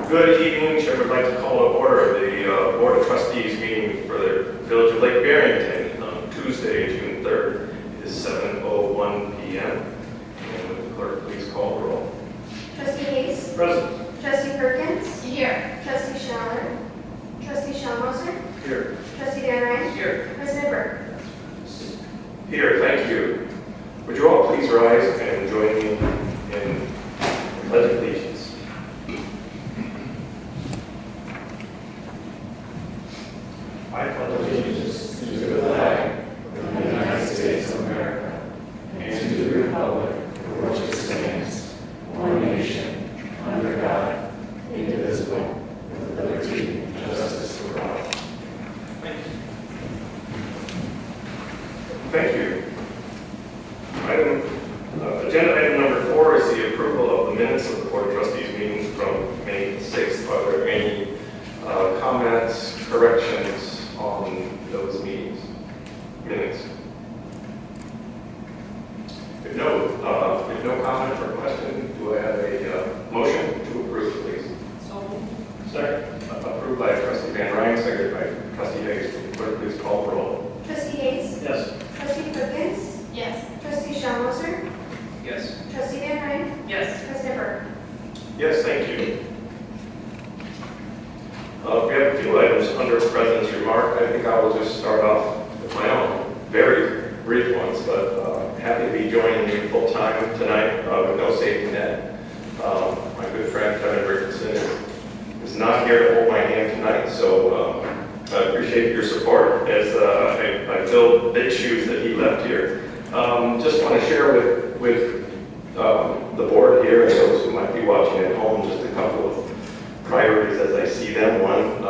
Good evening. Chair would like to call to order the Board of Trustees meeting for the Village of Lake Barrington on Tuesday, June 3rd. It is 7:01 p.m. And would the clerk please call the roll? Trustee Hayes. Present. Trustee Perkins. Here. Trustee Scheller. Trustee Schalmoser. Here. Trustee Van Ryn. Here. President Burke. Here, thank you. Would you all please rise and join me in the Pledge of Allegiance? I pledge allegiance to the flag of the United States of America and to the republic for which it stands, one nation, under God, indivisible, with liberty and justice for all. Thank you. Agenda item number 4 is the approval of the minutes of the Board of Trustees meeting from May 6th. Are there any comments, corrections on those minutes? If no comment or question, do I have a motion to approve, please? So. Second. Approved by Trustee Van Ryn, seconded by Trustee Hayes. Clerk, please call the roll. Trustee Hayes. Yes. Trustee Perkins. Yes. Trustee Schalmoser. Yes. Trustee Van Ryn. Yes. President Burke. Yes, thank you. We have a few items under the President's remark. I think I will just start off with my own very brief ones, but happy to be joining you full time tonight with no safety net. My good friend Kevin Richardson is not here to hold my hand tonight, so I appreciate your support as I fill big shoes that he left here. Just want to share with the board here and those who might be watching at home just a couple of priorities as I see them. One,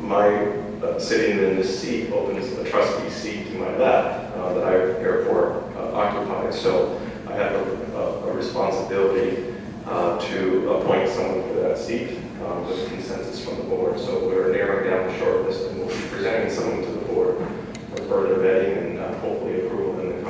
my sitting in this seat opens the trustee seat to my left that I therefore occupy. So I have a responsibility to appoint someone for that seat with consensus from the board. So we're narrowing down the short list and we'll be presenting someone to the board for further vetting and hopefully approval in the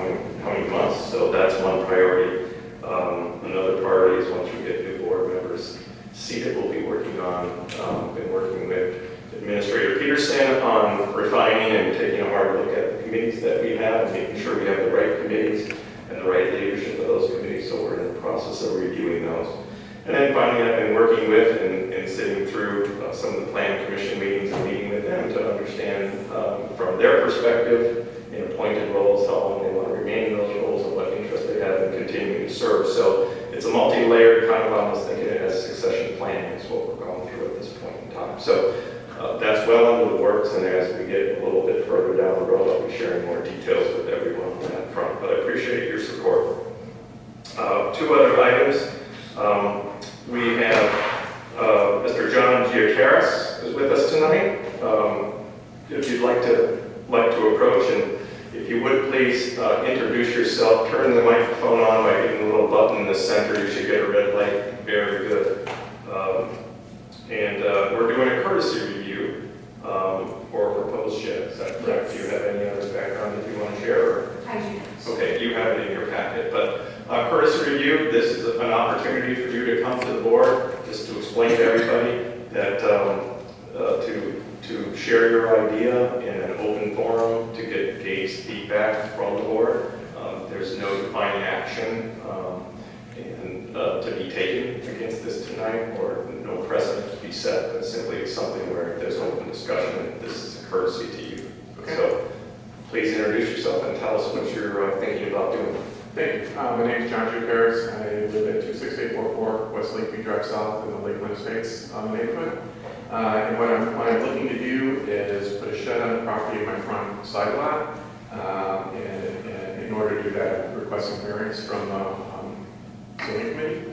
coming months. So that's one priority. Another priority is once we get new board members seated, we'll be working on, been working with Administrator Peterson on refining and taking a hard look at the committees that we have and making sure we have the right committees and the right leadership of those committees. So we're in the process of reviewing those. And then finally, I've been working with and sitting through some of the Plan Commission meetings and meeting with them to understand from their perspective in appointed roles how long they want to remain in those roles and what interest they have in continuing to serve. So it's a multi-layered kind of almost thinking it as succession planning is what we're going through at this point in time. So that's well into the works, and as we get a little bit further down the road, I'll be sharing more details with everyone on that front. But I appreciate your support. Two other items. We have Mr. John Giacaris is with us tonight. If you'd like to approach, and if you would please introduce yourself, turn the microphone on by hitting the little button in the center. You should get a red light. Very good. And we're doing a courtesy review for a proposed shed. Is that correct? Yes. Do you have any other background that you want to share? Or? I do. Okay, you have it in your packet. But courtesy review, this is an opportunity for you to come to the board just to explain to everybody that to share your idea in an open forum to gauge feedback from the board. There's no defining action and to be taken against this tonight, or no precedent to be set, but simply it's something where there's open discussion and this is a courtesy to you. Okay. So please introduce yourself and tell us what you're thinking about doing. Thank you. My name is John Giacaris. I live at 26844 West Lakeview Drive South in the Lakeland Estates neighborhood. And what I'm looking to do is put a shed on the property of my front side lot. And in order to do that, I'm requesting variance from the zoning committee.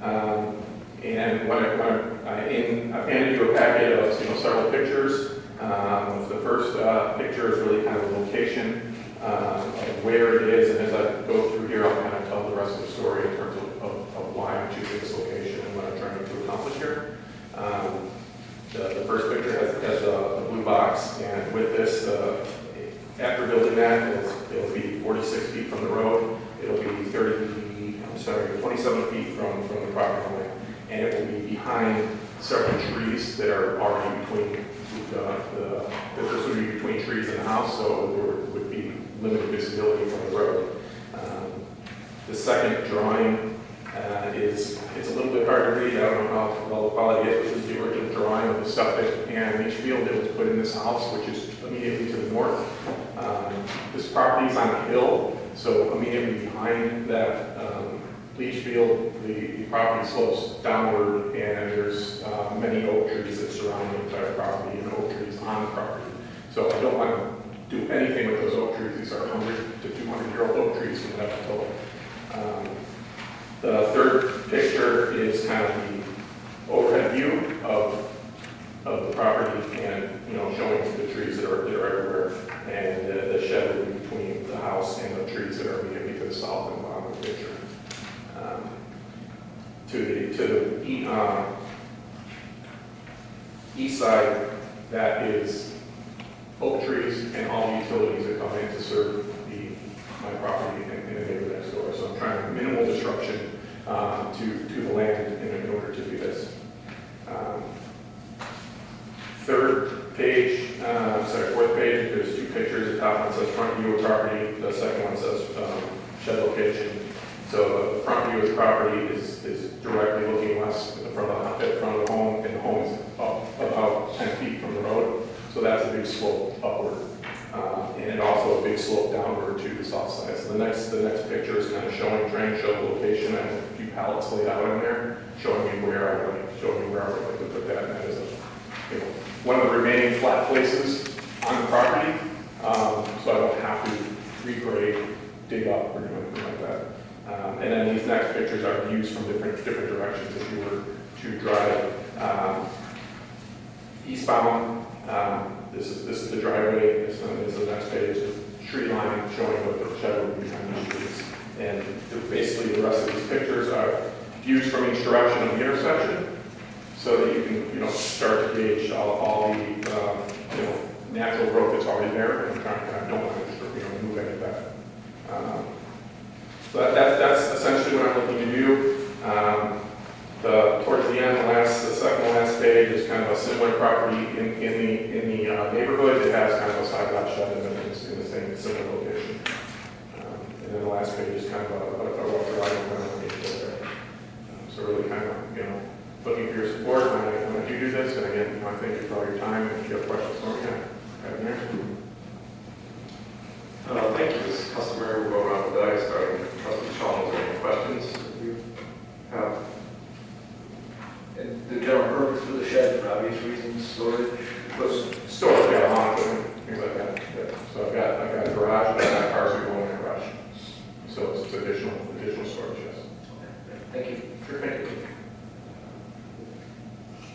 And I handed you a packet of several pictures. The first picture is really kind of the location of where it is, and as I go through here, I'll kind of tell the rest of the story in terms of why I'm choosing this location and what I'm trying to accomplish here. The first picture has a blue box, and with this, after building that, it'll be 46 feet from the road. It'll be 27 feet from the property line, and it will be behind several trees that are already between there's going to be between trees and the house, so there would be limited visibility from the road. The second drawing it's a little bit hard to read. I don't know how well the quality is. This is the original drawing of the septic and leach field that was put in this house, which is immediately to the north. This property is on a hill, so immediately behind that leach field, the property slopes downward, and there's many oak trees that surround the entire property, and oak trees on the property. So I don't want to do anything with those oak trees. These are 100 to 200-year-old oak trees from that total. The third picture is kind of the overhead view of the property, and showing the trees that are everywhere, and the shed will be between the house and the trees that are immediately to the south and bottom of the picture. To the east side, that is oak trees and all utilities that come in to serve my property and the neighbor next door. So I'm trying minimal disruption to the land in order to do this. Fourth page, there's two pictures. The top one says front view of property. The second one says shed location. So the front view of the property is directly looking west at the front of the home, and the home is up about 10 feet from the road. So that's a big slope upward. And also a big slope downward to the south side. So the next picture is kind of showing, trying to show the location. I have a few pallets laid out in there, showing me where I would like to put that. And that is one of the remaining flat places on the property, so I don't have to regrade, dig up, or do anything like that. And then these next pictures are views from different directions. If you were to drive eastbound, this is the driveway. This is the next page. The tree line showing what the shed would be behind the trees. And basically, the rest of these pictures are views from each direction of the intersection, so that you can start to gauge all the natural growth that's already there, and I don't want to move any of that. So that's essentially what I'm looking to do. Towards the end, the second to last page is kind of a similar property in the neighborhood. It has kind of a side lot shed in the same similar location. And then the last page is kind of a rough drawing there. So really kind of looking for your support when I do this. And again, I thank you for all your time. If you have questions for me, I have an answer. Thank you. This is customary. We'll go around the dice, starting with Trustee Chalmers. Any questions that you have? And the general purpose for the shed, for obvious reasons, storage? Storage, yeah, lawn equipment, things like that. Yeah. So I've got a garage, and I've got cars that go in the garage. So it's additional storage, yes. Thank you. Sure, thank you.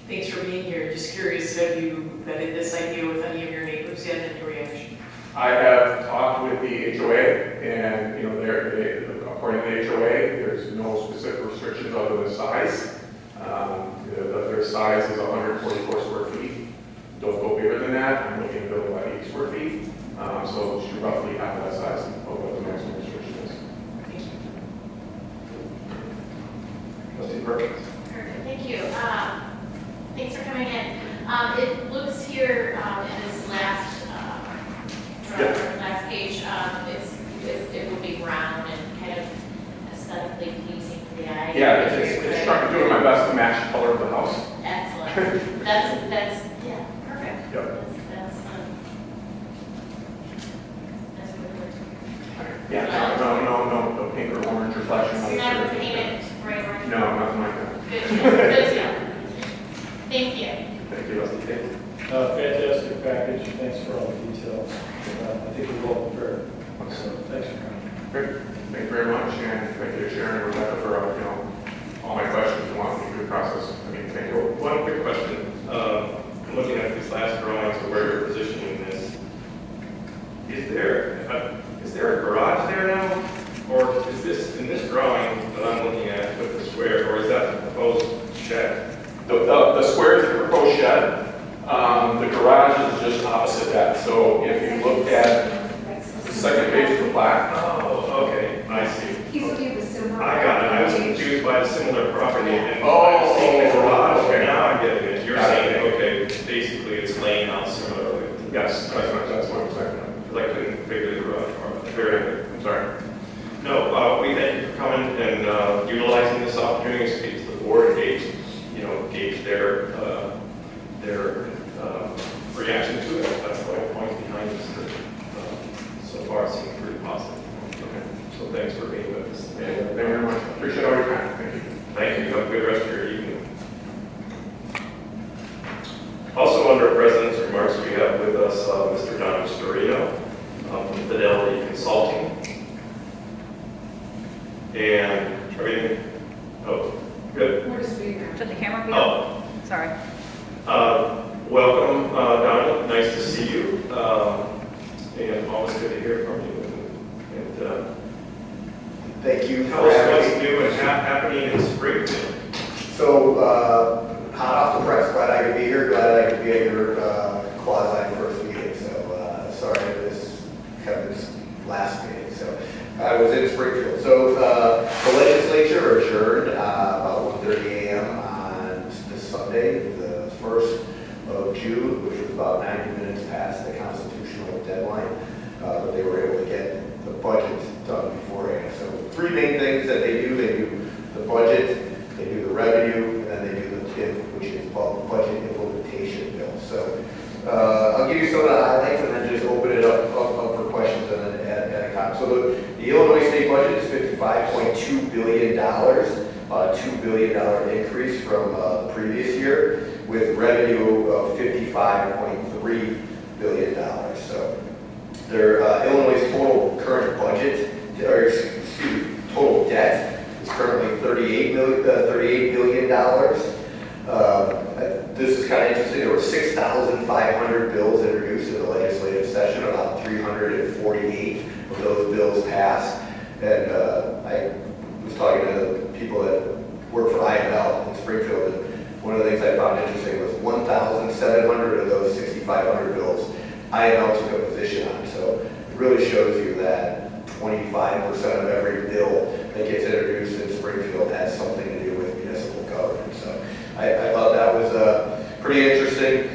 Thanks for being here. Just curious, have you vetted this idea with any of your neighbors yet and your reaction? I have talked with the HOA, and according to the HOA, there's no specific restrictions other than size. Their size is 144 square feet. Don't go bigger than that. I'm looking to build about 80 square feet. So it should roughly have that size of what the maximum restriction is. Thank you. Trustee Perkins. Perfect, thank you. Thanks for coming in. It looks here in this last last page, it will be round and kind of aesthetically pleasing to the eye. Yeah, it's trying to do my best to match the color of the house. Excellent. That's yeah, perfect. Yep. That's good. Yeah, no pink or orange or flashing So lights. you're not or going to anything. paint it bright orange? No, nothing like that. Good deal. Good deal. Thank you. Thank you, Rusty. Fantastic package. Thanks for all the details. I think we're well prepared. So thanks for coming. Great. Thank you very much, and thank you to Sharon and Rebecca for all my questions and walking me through the process. I mean, thank you. One quick question. Looking at these last drawings of where you're positioning this, is there a garage there now? Or is this, in this drawing that I'm looking at with the square, or is that the proposed shed? The square is the proposed shed. The garage is just opposite that. So if you look at the second page of the plaque, Oh, okay, I see. He's looking for similar. I got it. I was confused by the similar property and Oh, I've seen the garage, okay. now I'm getting it. board, gauge their reaction to it. That's the whole point behind this. So far, it seems pretty positive. Okay. So thanks for being with us. Thank you very much. Appreciate all your time. Thank you. Thank you. Have a good rest of your evening. Also, under President's remarks, we have with us Mr. Don Storino from Fidelity Consulting. And everything, oh, good. Where does we Should the camera be Oh, on? Sorry. welcome, Donna. Nice to see you. And always good to hear from you. And Thank you tell for us having what's me. new and happening in Springfield. So, hot off the press, glad I could be here, glad I could be at your quasi first meeting. So, sorry for this Kevin's last meeting. So, I was in Springfield. So, the legislature adjourned about 1:30 a.m. on this Sunday, the 1st of June, which was about 90 minutes past the constitutional deadline. But they were able to get the budget done beforehand. So, three main things that they do. They do the budget, they do the revenue, and then they do the TIF, which is called the Budget Implementation Bill. So I'll give you some of the highlights and then just open it up for questions and then add a comment. So the Illinois state budget is $55.2 billion, about a $2 billion increase from the previous year, with revenue of $55.3 billion. So their Illinois' total current budget, or excuse me, total debt is currently $38 billion. This is kind of interesting. There were 6,500 bills introduced in the legislative session. About 348 of those bills passed. And I was talking to people that work for IML in Springfield, and one of the things I found interesting was 1,700 of those 6,500 bills IML took a position on. So it really shows you that 25% of every bill that gets introduced in Springfield has something to do with municipal government. So I thought that was pretty interesting.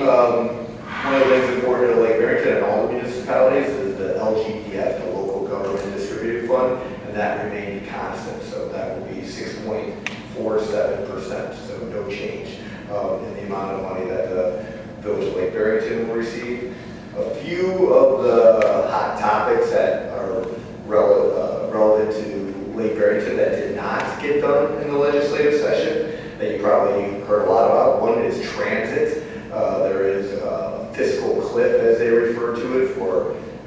One of the things important to Lake Barrington and all the municipalities is the LGDF, the Local Government Distributed Fund, and that remained constant. So that will be 6.47%, so no change in the amount of money that the Village of Lake Barrington will receive. A few of the hot topics that are relevant to Lake Barrington that did not get done in the legislative session that you probably heard a lot about. One is transit. There is a fiscal cliff, as they refer to it,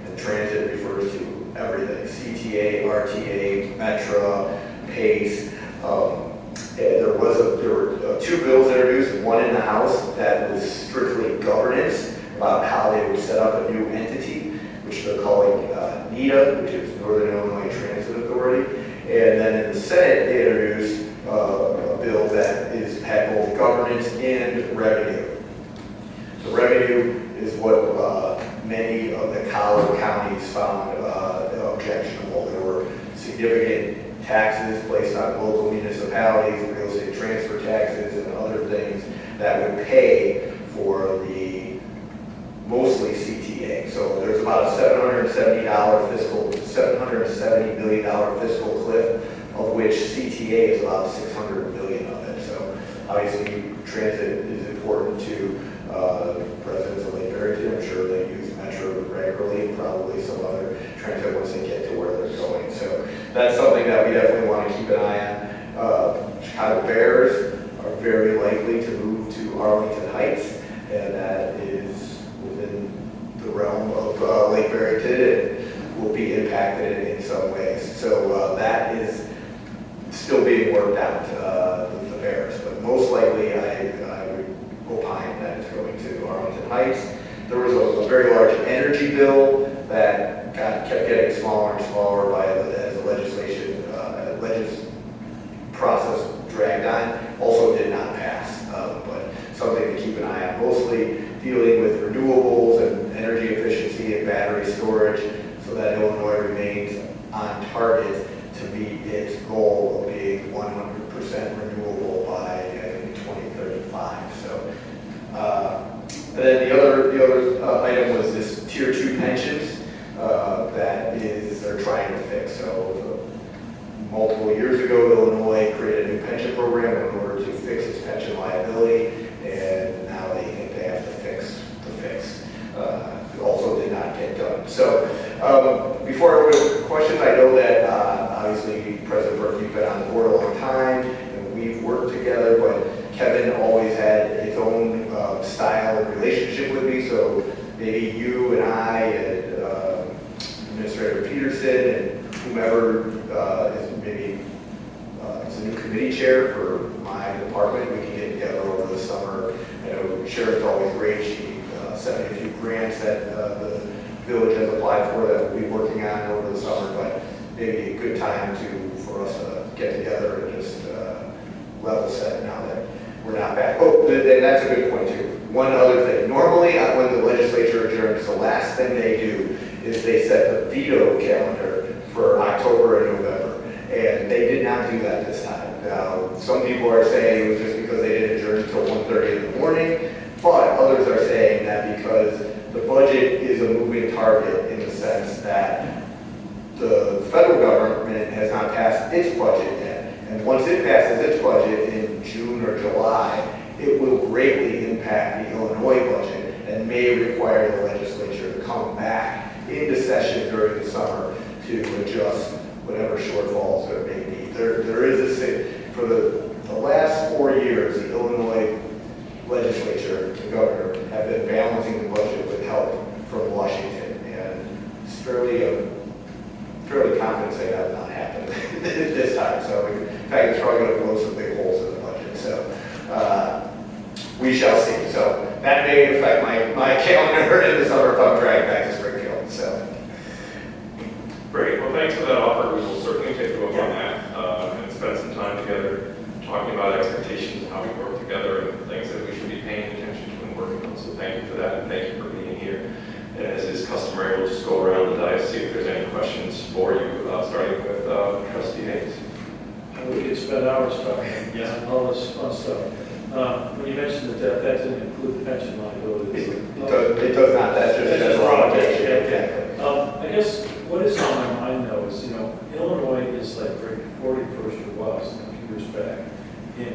and transit refers to everything: CTA, RTA, Metra, PACE. There were two bills introduced, one in the House that was strictly governance, about how they would set up a new entity, which they're calling NETA, which is Northern Illinois Transit Authority. And then in the Senate, they introduced a bill that had both governance and revenue. The revenue is what many of the collar counties found objectionable. There were significant taxes placed on local municipalities, real estate transfer taxes, and other things that would pay for the mostly CTA. So there's about a $770 million fiscal cliff, of which CTA is about $600 million of it. So obviously transit is important to residents of Lake Barrington. I'm sure they use Metro regularly, and probably some other transit once they get to where they're going. So that's something that we definitely want to keep an eye on. Chicago Bears are very likely to move to Arlington Heights, and that is within the realm of Lake Barrington and will be impacted in some ways. So that is still being worked out with the Bears, but most likely I would opine that it's going to Arlington Heights. There was a very large energy bill that kept getting smaller and smaller as the legislation process dragged on. Also did not pass, but something to keep an eye on. Mostly dealing with renewables and energy efficiency and battery storage, so that Illinois remains on target to meet its goal of being 100% renewable by 2035. So, and then the other item was this Tier 2 pensions that they're trying to fix. So multiple years ago, Illinois created a new pension program village has applied for that we'll be working on over the summer, but maybe a good time for us to get together and just level set now that we're not back. Oh, and that's a good point too. One other thing, normally when the legislature adjourns, the last thing they do is they set the veto calendar for October and November. And they did not do that this time. Now, some people are saying it was just because they didn't adjourn until 1:30 in the morning, but others are saying that because the budget is a moving target in the sense that the federal government has not passed its budget yet. And once it passes its budget in June or July, it will greatly impact the Illinois budget and may require the legislature to come back into session during the summer to adjust whatever shortfalls there may be. There is for the last 4 years, the Illinois legislature, the governor, have been balancing the budget with help from Washington, and it's fairly confident say that will not happen this time. So in fact, it's probably going to blow some big holes in the budget. So we shall see. So that may affect my calendar in the summer if I'm dragged back to Springfield. So. Great, well, thanks for that offer. We will certainly take a look on that and spend some time together talking about expectations and how we work together and things that we should be paying attention to and working on. So thank you for that, and thank you for being here. And as is customary, we'll just go around the dais, see if there's any questions for you, starting with Trustee Hayes. We could spend hours talking on all this fun stuff. When you mentioned that didn't include the pension liabilities. It does not. That's just a general obligation. Exactly. I guess what is on my mind though is, Illinois is like ranked 41st or was a few years back. And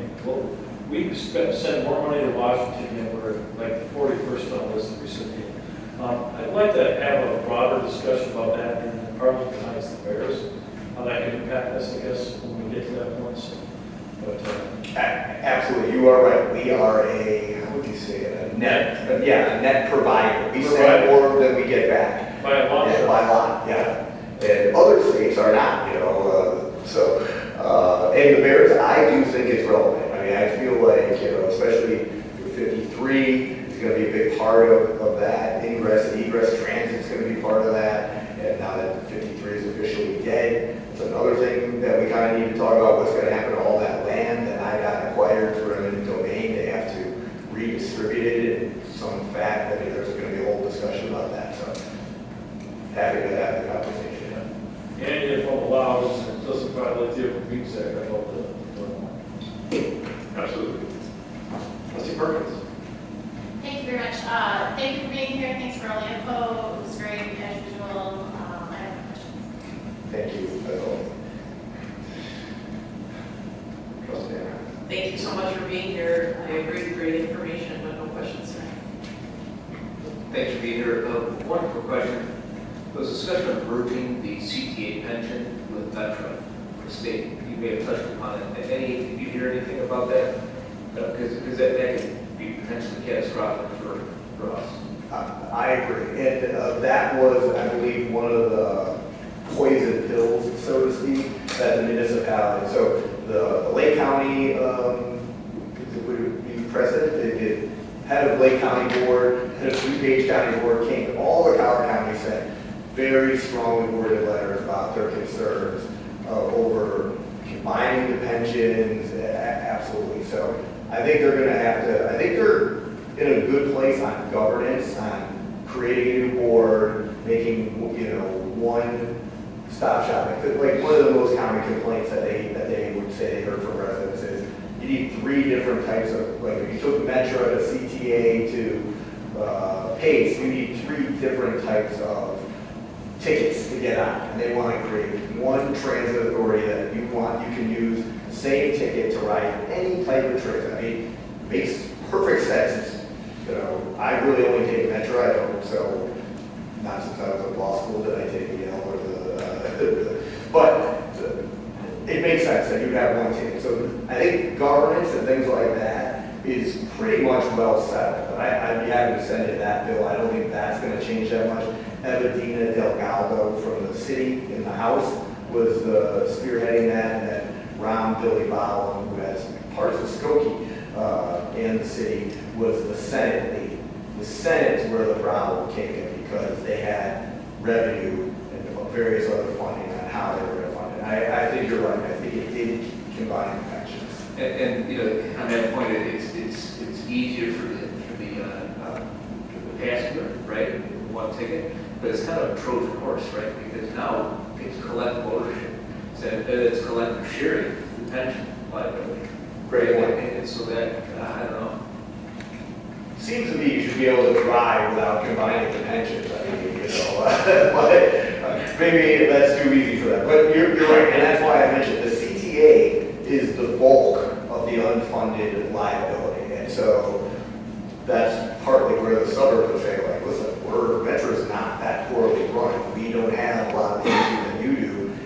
we sent more money to Washington than we're like the 41st on the list of recipient. I'd like to have a broader discussion about that in the Parliament Tonight's the Bears, how that can impact us, I guess, when we get to that point. So, but absolutely, you are right. We are how would you say it? A net provider. We send more than we get back. by a long shot. By a lot, yeah. And other states are not, and the Bears, I do think it's relevant. I mean, I feel like, especially with 53, it's going to be a big part of that. Ingress and egress transit is going to be part of that. And now that 53 is officially dead, it's another thing that we kind of need to talk about. What's going to happen to all that land that I got acquired through eminent domain? They have to redistribute it in some fact. I mean, there's going to be a whole discussion about that. So happy to have the conversation. And if allowed, it doesn't violate the Open Meetings Act, I hope Absolutely. Trustee Perkins. Thank you very much. Thank you for being here. Thanks for all the info. It was great as usual. I have no questions. Thank you, as always. Trustee Anna. Thank you so much for being here. I agree, great information, but no questions. Thanks for being here. One quick question. There was discussion of merging the CTA pension with Metro, the state. You may have touched upon it. Did you hear anything about that? Because that could be potentially catastrophic for us. I agree. And that was, I believe, one of the poison pills, so to speak, that the municipality. So the Lake County, would be president, the head of Lake County Board, head of DuPage County Board, came to all the Howard County, said very strongly worded letters about their concerns over combining the pensions, absolutely. So I think they're going to have to, I think they're in a good place on governance, on creating a new board, making, one stop shop. Like one of the most common complaints that they would say they heard from residents is you need 3 different types of, like if you took Metro to CTA to PACE, you need 3 different types of tickets to get on. And they want to create one transit authority that you can use the same ticket to ride any type of transit. I mean, it makes perfect sense. I really only take Metro. I don't, so not since I was in law school did I take the Yale or but it makes sense that you have one ticket. So I think governance and things like that is pretty much well settled. I'd be happy to send you that bill. I don't think that's going to change that much. Evedina Delgado from the city in the House was spearheading that, and then Ron Billy Bowlen, who has parts of Skokie and the city, was the Senate lead. The Senate is where the problem came in, because they had revenue and various other funding on how they were going to fund it. I think you're right. I think it did combine the pensions. And, you know, on that point, it's easier for the passenger, right, one ticket, but it's kind of a Trojan horse, right, because now it's collective ownership, so it's collective sharing the pension liability. Great point. And so that, I don't know. Seems to me you should be able to drive without combining the pensions. I mean, you know, but maybe that's too easy for them. But you're right, and that's why I mentioned the CTA is the bulk of the unfunded liability, and so that's partly where the suburbs are saying, like, listen, Metro's not that poorly run. We don't have a lot of issues that you do.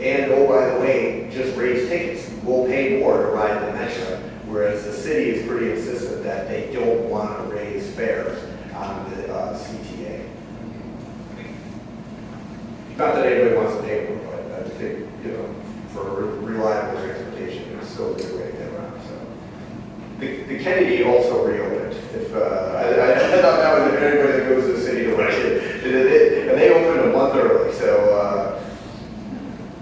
And oh, by the way, just raise tickets. We'll pay more to ride the Metro. Whereas the city is pretty insistent that they don't want to raise fares on the CTA. Not that anybody wants to pay more, but I just think, you know, for reliable transportation, it's still a good way to get around. So, the Kennedy also reopened. If I thought that was if anybody that goes to the city to watch it, and they opened a month early. So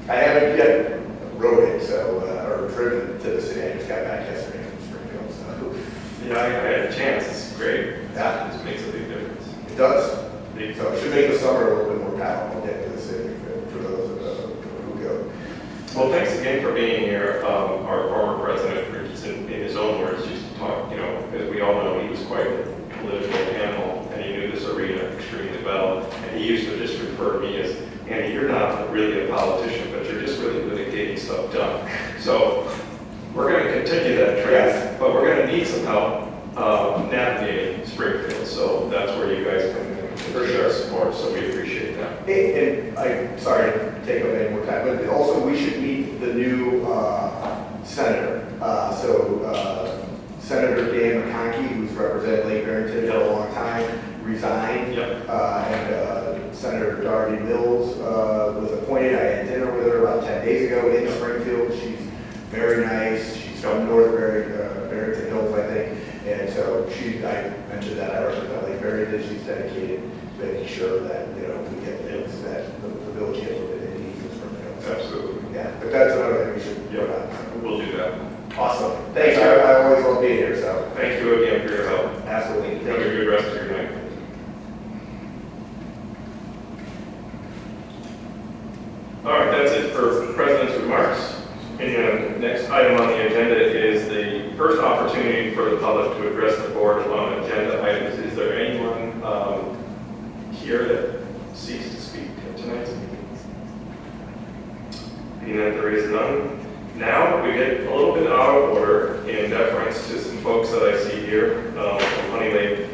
I haven't yet rode it, so or driven to the city. I just got back yesterday from Springfield. So Yeah, I had a chance. It's great. yeah, It just makes a big difference. it does. So it should make the summer a little bit more palatable getting to the city for those who go. Well, thanks again for being here. Our former president, Richardson, in his own words, used to talk, you know, as we all know, he was quite a political animal, and he knew this arena extremely well. And he used to just refer to me as, Andy, you're not really a politician, but you're just really good at getting stuff done. So we're going to continue that trend, Yes. but we're going to need some help navigating Springfield. So that's where you guys come in for sure support. So we appreciate that. And I'm sorry to take up any more time, but also we should meet the new senator. Senator Dan McConkey, who's represented Lake Barrington for a long time, resigned. Yep. And Senator Darby Mills was appointed. I had dinner with her about 10 days ago in Springfield. She's very nice. She's from North Barrington Hills, I think. And so I mentioned that I represent Lake Barrington. She's dedicated to making sure that, you know, we get things that the village gets what it needs in Springfield. So, Absolutely. yeah, but that's another thing we should put on. We'll do that. Awesome. Thanks. I always love being here, so Thank you again for your help. absolutely. Have a good rest of your night. All right, that's it for President's remarks. And next item on the agenda is the first opportunity for the public to address the board on agenda items. Is there anyone here that seeks to speak at tonight's meeting? Being that there is none, now we get a little bit out of order in deference to some folks that I see here from Honey Lake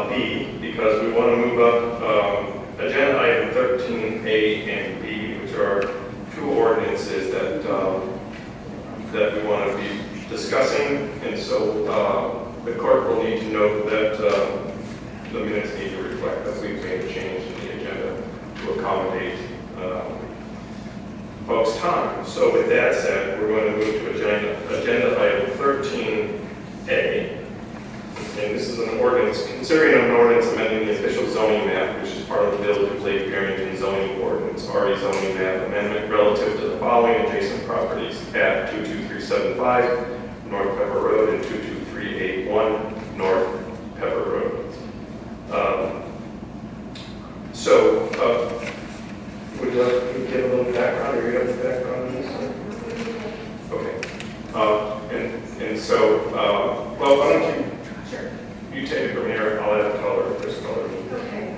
B, because we want to move up agenda item 13A and B, which are two ordinances that we want to be discussing, and so the clerk will need to note that the minutes need to reflect that we've made a change in the agenda to accommodate folks' time. So with that said, we're going to move to agenda item 13A. And this is an ordinance, considering an ordinance amending the official zoning map, which is part of the Village of Lake Barrington zoning ordinance, RE zoning map amendment relative to the following adjacent properties at 22375 North Pepper Road and 22381 North Pepper Road. Would you like to give a little background, or you have the background on this? Okay. And so, well, why don't you take it from here, I'll have color, this color. Okay.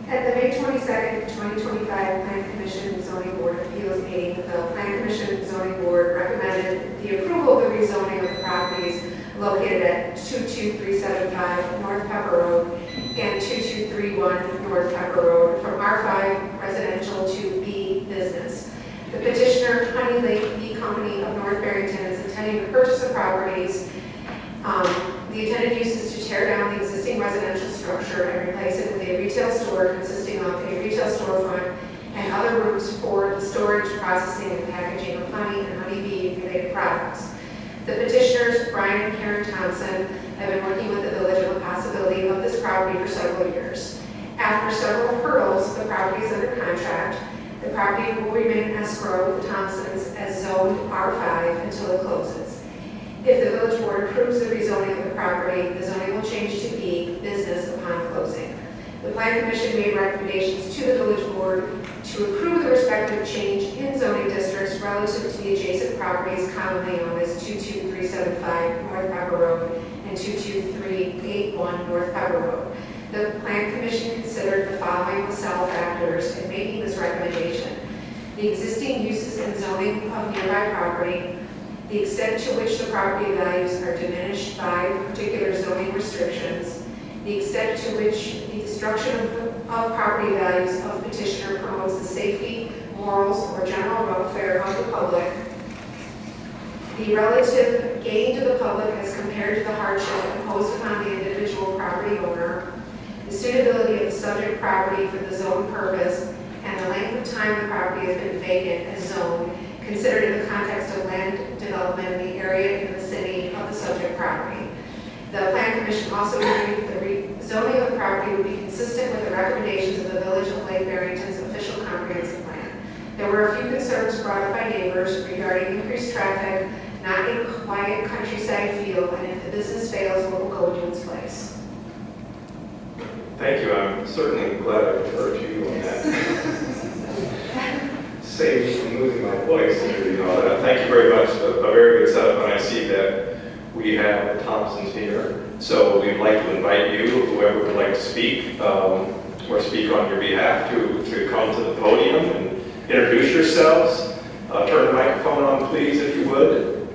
At the May 22nd, 2025 Plan Commission and Zoning Board of Appeals meeting, the Plan Commission and Zoning Board recommended the approval of the rezoning of the properties located at 22375 North Pepper Road and 2231 North Pepper Road from R5 residential to B business. The petitioner, Honey Lake B Company of North Barrington, is intending to purchase the properties. The intended use is to tear down the existing residential structure and replace it with a retail store consisting of a retail storefront and other rooms for the storage, processing, and packaging of honey and honeybee related products. The petitioners, Brian and Karen Thompson, have been working with the village on the possibility of this property property for several years. After several hurdles, the property is under contract. The property will remain in escrow with the Thompsons as zoned R5 until it closes. If the village board approves the rezoning of the property, the zoning will change to B, business, upon closing. The Plan Commission made recommendations to the village board to approve the respective change in zoning districts relative to the adjacent properties commonly known as 22375 North Pepper Road and 22381 North Pepper Road. The Plan Commission considered the following LaSalle factors in making this recommendation: the existing uses and zoning of nearby property, the extent to which the property values are diminished by particular zoning restrictions, the extent to which the destruction of property values of petitioner promotes the safety, morals, or general welfare of the public, the relative gain to the public as compared to the hardship imposed upon the individual property owner, the suitability of the subject property for the zone purpose, and the length of time the property has been vacant as zoned, considered in the context of land development in the area in the vicinity of the subject property. The Plan Commission also agreed that the rezoning of the property would be consistent with the recommendations of the Village of Lake Barrington's official comprehensive plan. There were a few concerns brought up by neighbors regarding increased traffic, not a quiet countryside feel, and if the business fails, what will go into its place? Thank you. I'm certainly glad I referred to you on that. Save me from losing my voice. Thank you very much. A very good setup, and I see that we have the Thompsons here. So we'd like to invite you, whoever would like to speak or speak on your behalf, to come to the podium and introduce yourselves. Turn the microphone on, please, if you would.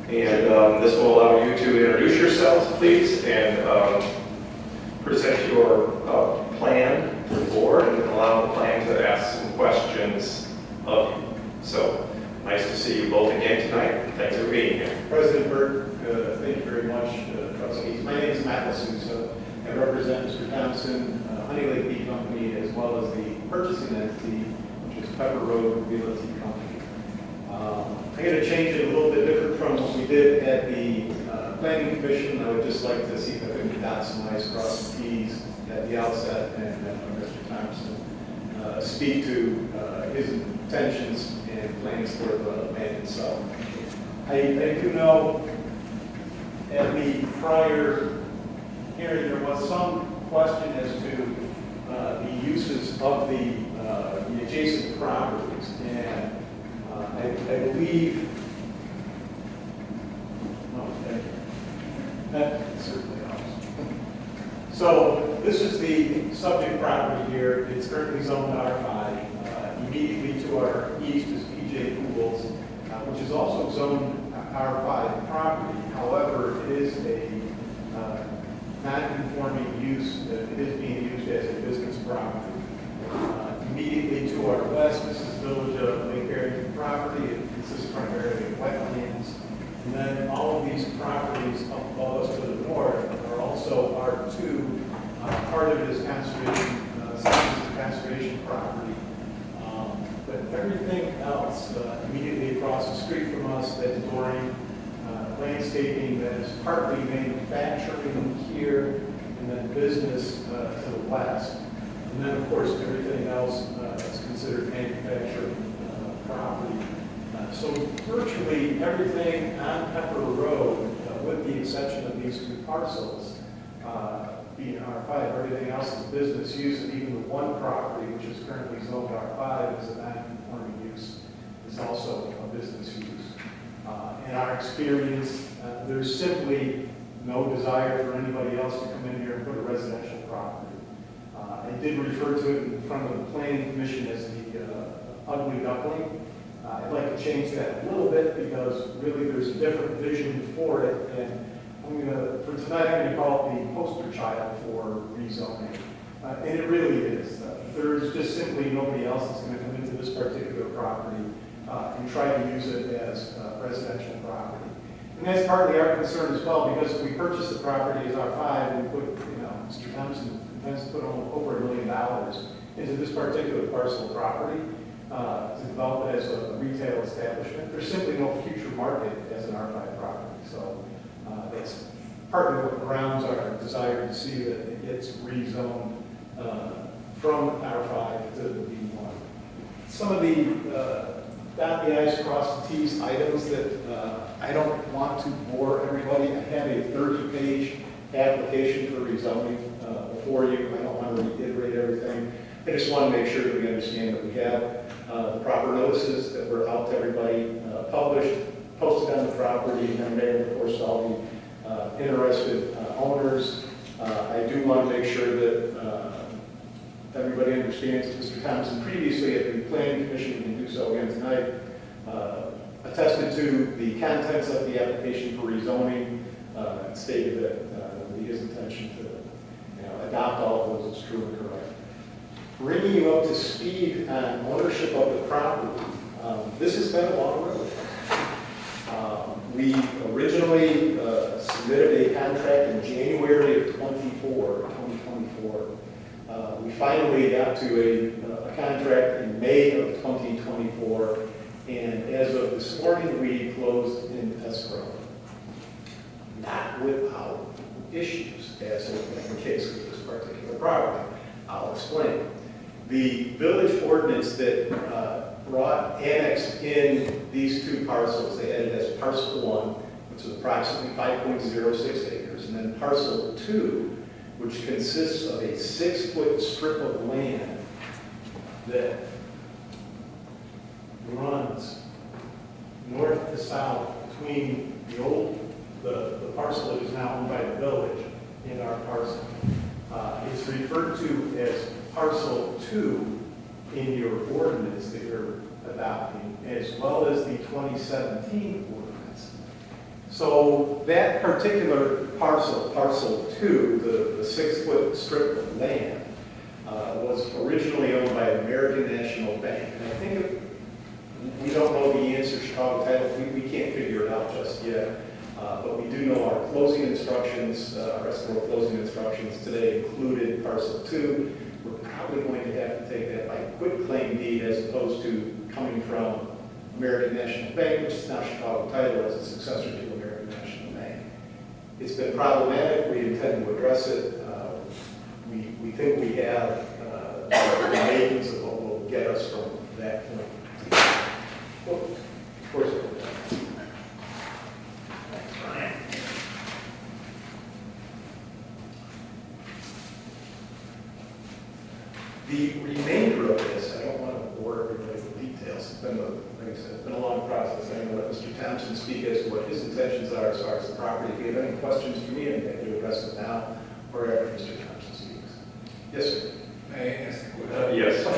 And this will allow you to introduce yourselves, please, and present your plan to the board, and allow the plan to ask some questions of you. So, nice to see you both again tonight. Thanks for being here. President Burt, thank you very much, trustees. My name is Matt LaSousa. I represent Mr. Thompson, Honey Lake Bee Company, as well as the purchasing entity, which is Pepper Road Realty Company. I'm going to change it a little bit different from what we did at the Planning Commission. I would just like to see if I can dot some I's, cross some T's at the outset, and Mr. Thompson speak to his intentions and plans for the land itself. I do know at the prior hearing there was some question as to the uses of the adjacent properties, and I believe, that certainly helps. So this is the subject property here. It's currently zoned R5. Immediately to our east is PJ Pools, which is also zoned R5 property. However, it is a non-conforming use. It is being used as a business property. Immediately to our west, this is Village of Lake Barrington property. It consists primarily of wetlands. And then all of these properties up above us to the north are also R2. Part of it is conservation property. But everything else immediately across the street from us, that's dooring, landscaping that is partly manufacturing here, and then business to the west. And then, of course, everything else is considered manufacturing property. So virtually everything on Pepper Road, with the exception of these two parcels, being R5, everything else is business use, and even the one property, which is currently zoned R5 as a non-conforming use, is also a business use. In our experience, there's simply no desire for anybody else to come in here and put a residential property. I did refer to it in front of the Planning Commission as the ugly duckling. I'd like to change that a little bit because really there's a different vision for it, and for tonight I'm going to call it the poster child for rezoning. And it really is. There's just simply nobody else that's going to come into this particular property and try to use it as residential property. And that's partly our concern as well, because we purchased the property as R5 and we put, Mr. Thompson intends to put over $1 million into this particular parcel of property to develop it as a retail establishment. There's simply no future market as an R5 property. So that's partly what grounds our desire to see that it gets rezoned from R5 to B1. Some of the dot the i's, cross the t's items that I don't want to bore everybody. I have a 30-page application for rezoning before you. I don't want to reiterate everything. I just want to make sure that we understand that we have the proper notices that were out to everybody, published, posted on the property, and mailed, of course, to all the interested owners. I do want to make sure that everybody understands that Mr. Thompson previously at the Planning Commission, we can do so again tonight, attested to the contents of the application for rezoning, and stated that it would be his intention to adopt all of those as true and correct. Bringing you up to speed on ownership of the property, this has been a long road. We originally submitted a contract in January of 2024. We finally got to a contract in May of 2024, and as of this morning, we closed in escrow. Not without issues, as has been the case with this particular property. I'll explain. The village ordinance that annexed in these two parcels, they added as parcel 1, which is approximately 5.06 acres, and then parcel 2, which consists of a 6-foot strip of land that runs north to south between the parcel that is now owned by the village and our parcel. It's referred to as parcel 2 in your ordinance that you're adopting, as well as the 2017 ordinance. So that particular parcel, parcel 2, the 6-foot strip of land, was originally owned by American National Bank. And I think we don't know the answer to Chicago title. We can't figure it out just yet. But we do know our closing instructions, our escrow closing instructions today included parcel 2. We're probably going to have to take that by quitclaim deed as opposed to coming from American National Bank, which is now Chicago title as a successor to American National Bank. It's been problematic. We intend to address it. We think we have the makings of what will get us from that point. Well, of course, the remainder of this, I don't want to bore everybody with details. It's been, like I said, it's been a long process. I'm going to let Mr. Thompson speak as to what his intentions are as far as the property. If you have any questions for me, I'm going to address them now or after Mr. Thompson speaks. Yes, sir. May I ask a question? Yes, Of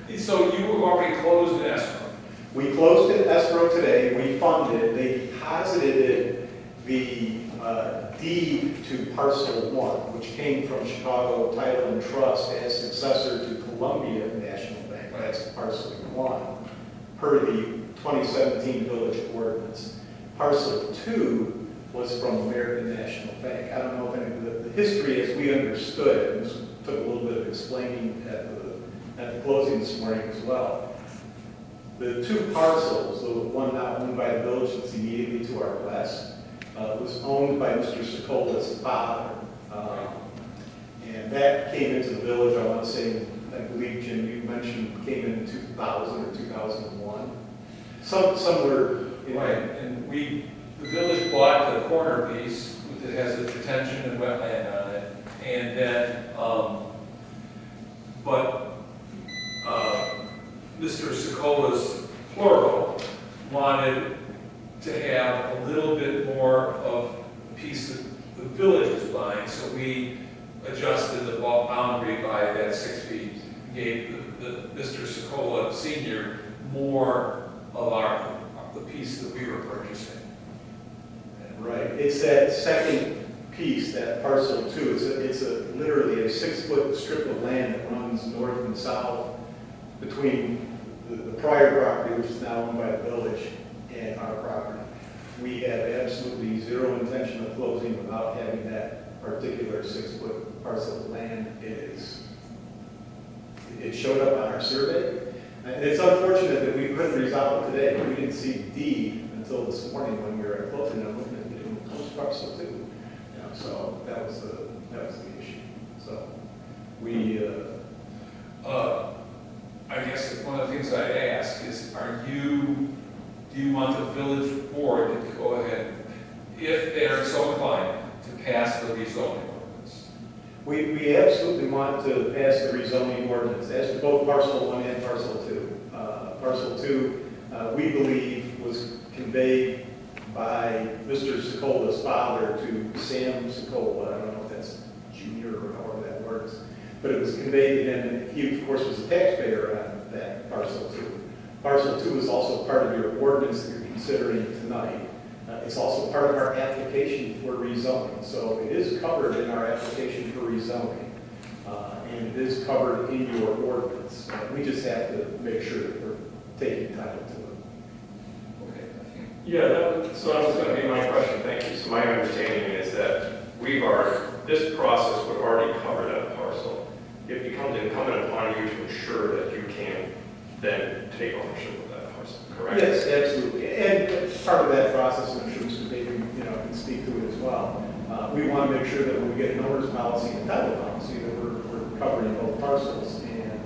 please. So you have already closed an escrow? We closed it escrow today. We funded. They deposited the deed to parcel 1, which came from Chicago Title and Trust as successor to Columbia National Bank. That's parcel 1, per the 2017 village ordinance. Parcel 2 was from American National Bank. I don't know if any of the history as we understood it, and this took a little bit of explaining at the closing this morning as well. The two parcels, the one now owned by the village that's immediately to our west, was owned by Mr. Sokola's father. And that came into the village, I want to say, I believe, Jim, you mentioned came in 2000 or 2001. Somewhere in Right, and the village bought the corner piece that has the detention and wetland on it, and then, Mr. Sokola's plural wanted to have a little bit more of the piece that the village was buying, so we adjusted the boundary by that 6 feet, gave Mr. Sokola Senior more of the piece that we were purchasing. Right, it's that second piece, that parcel 2. It's literally a 6-foot strip of land that runs north and south between the prior property, which is now owned by the village, and our property. We have absolutely zero intention of closing without having that particular 6-foot parcel of land. It showed up on our survey. And it's unfortunate that we couldn't resolve it today. We didn't see the deed until this morning when we were at closing. I'm looking at the close parcel 2. So that was the issue. So we, I guess that one of the things I ask is, do you want the village board to go ahead, if they are so inclined, to pass the rezoning ordinance? we absolutely want to pass the rezoning ordinance as to both parcel 1 and parcel 2. Parcel 2, we believe, was conveyed by Mr. Sokola's father to Sam Sokola. I don't know if that's junior or however that works, but it was conveyed to him, and he, of course, was a taxpayer on that parcel 2. Parcel 2 is also part of your ordinance that you're considering tonight. It's also part of our application for rezoning. So it is covered in our application for rezoning, and it is covered in your ordinance. We just have to make sure that we're taking title to it. Okay, thank you. Yeah, so that was going to be my question, thank you. So my understanding is that this process would already cover that parcel. It becomes incumbent upon you to ensure that you can then take ownership of that parcel, correct? Yes, absolutely. And part of that process, and I'm sure Mr. Baker, can speak to it as well. We want to make sure that when we get an owner's policy and title policy, that we're covering both parcels, and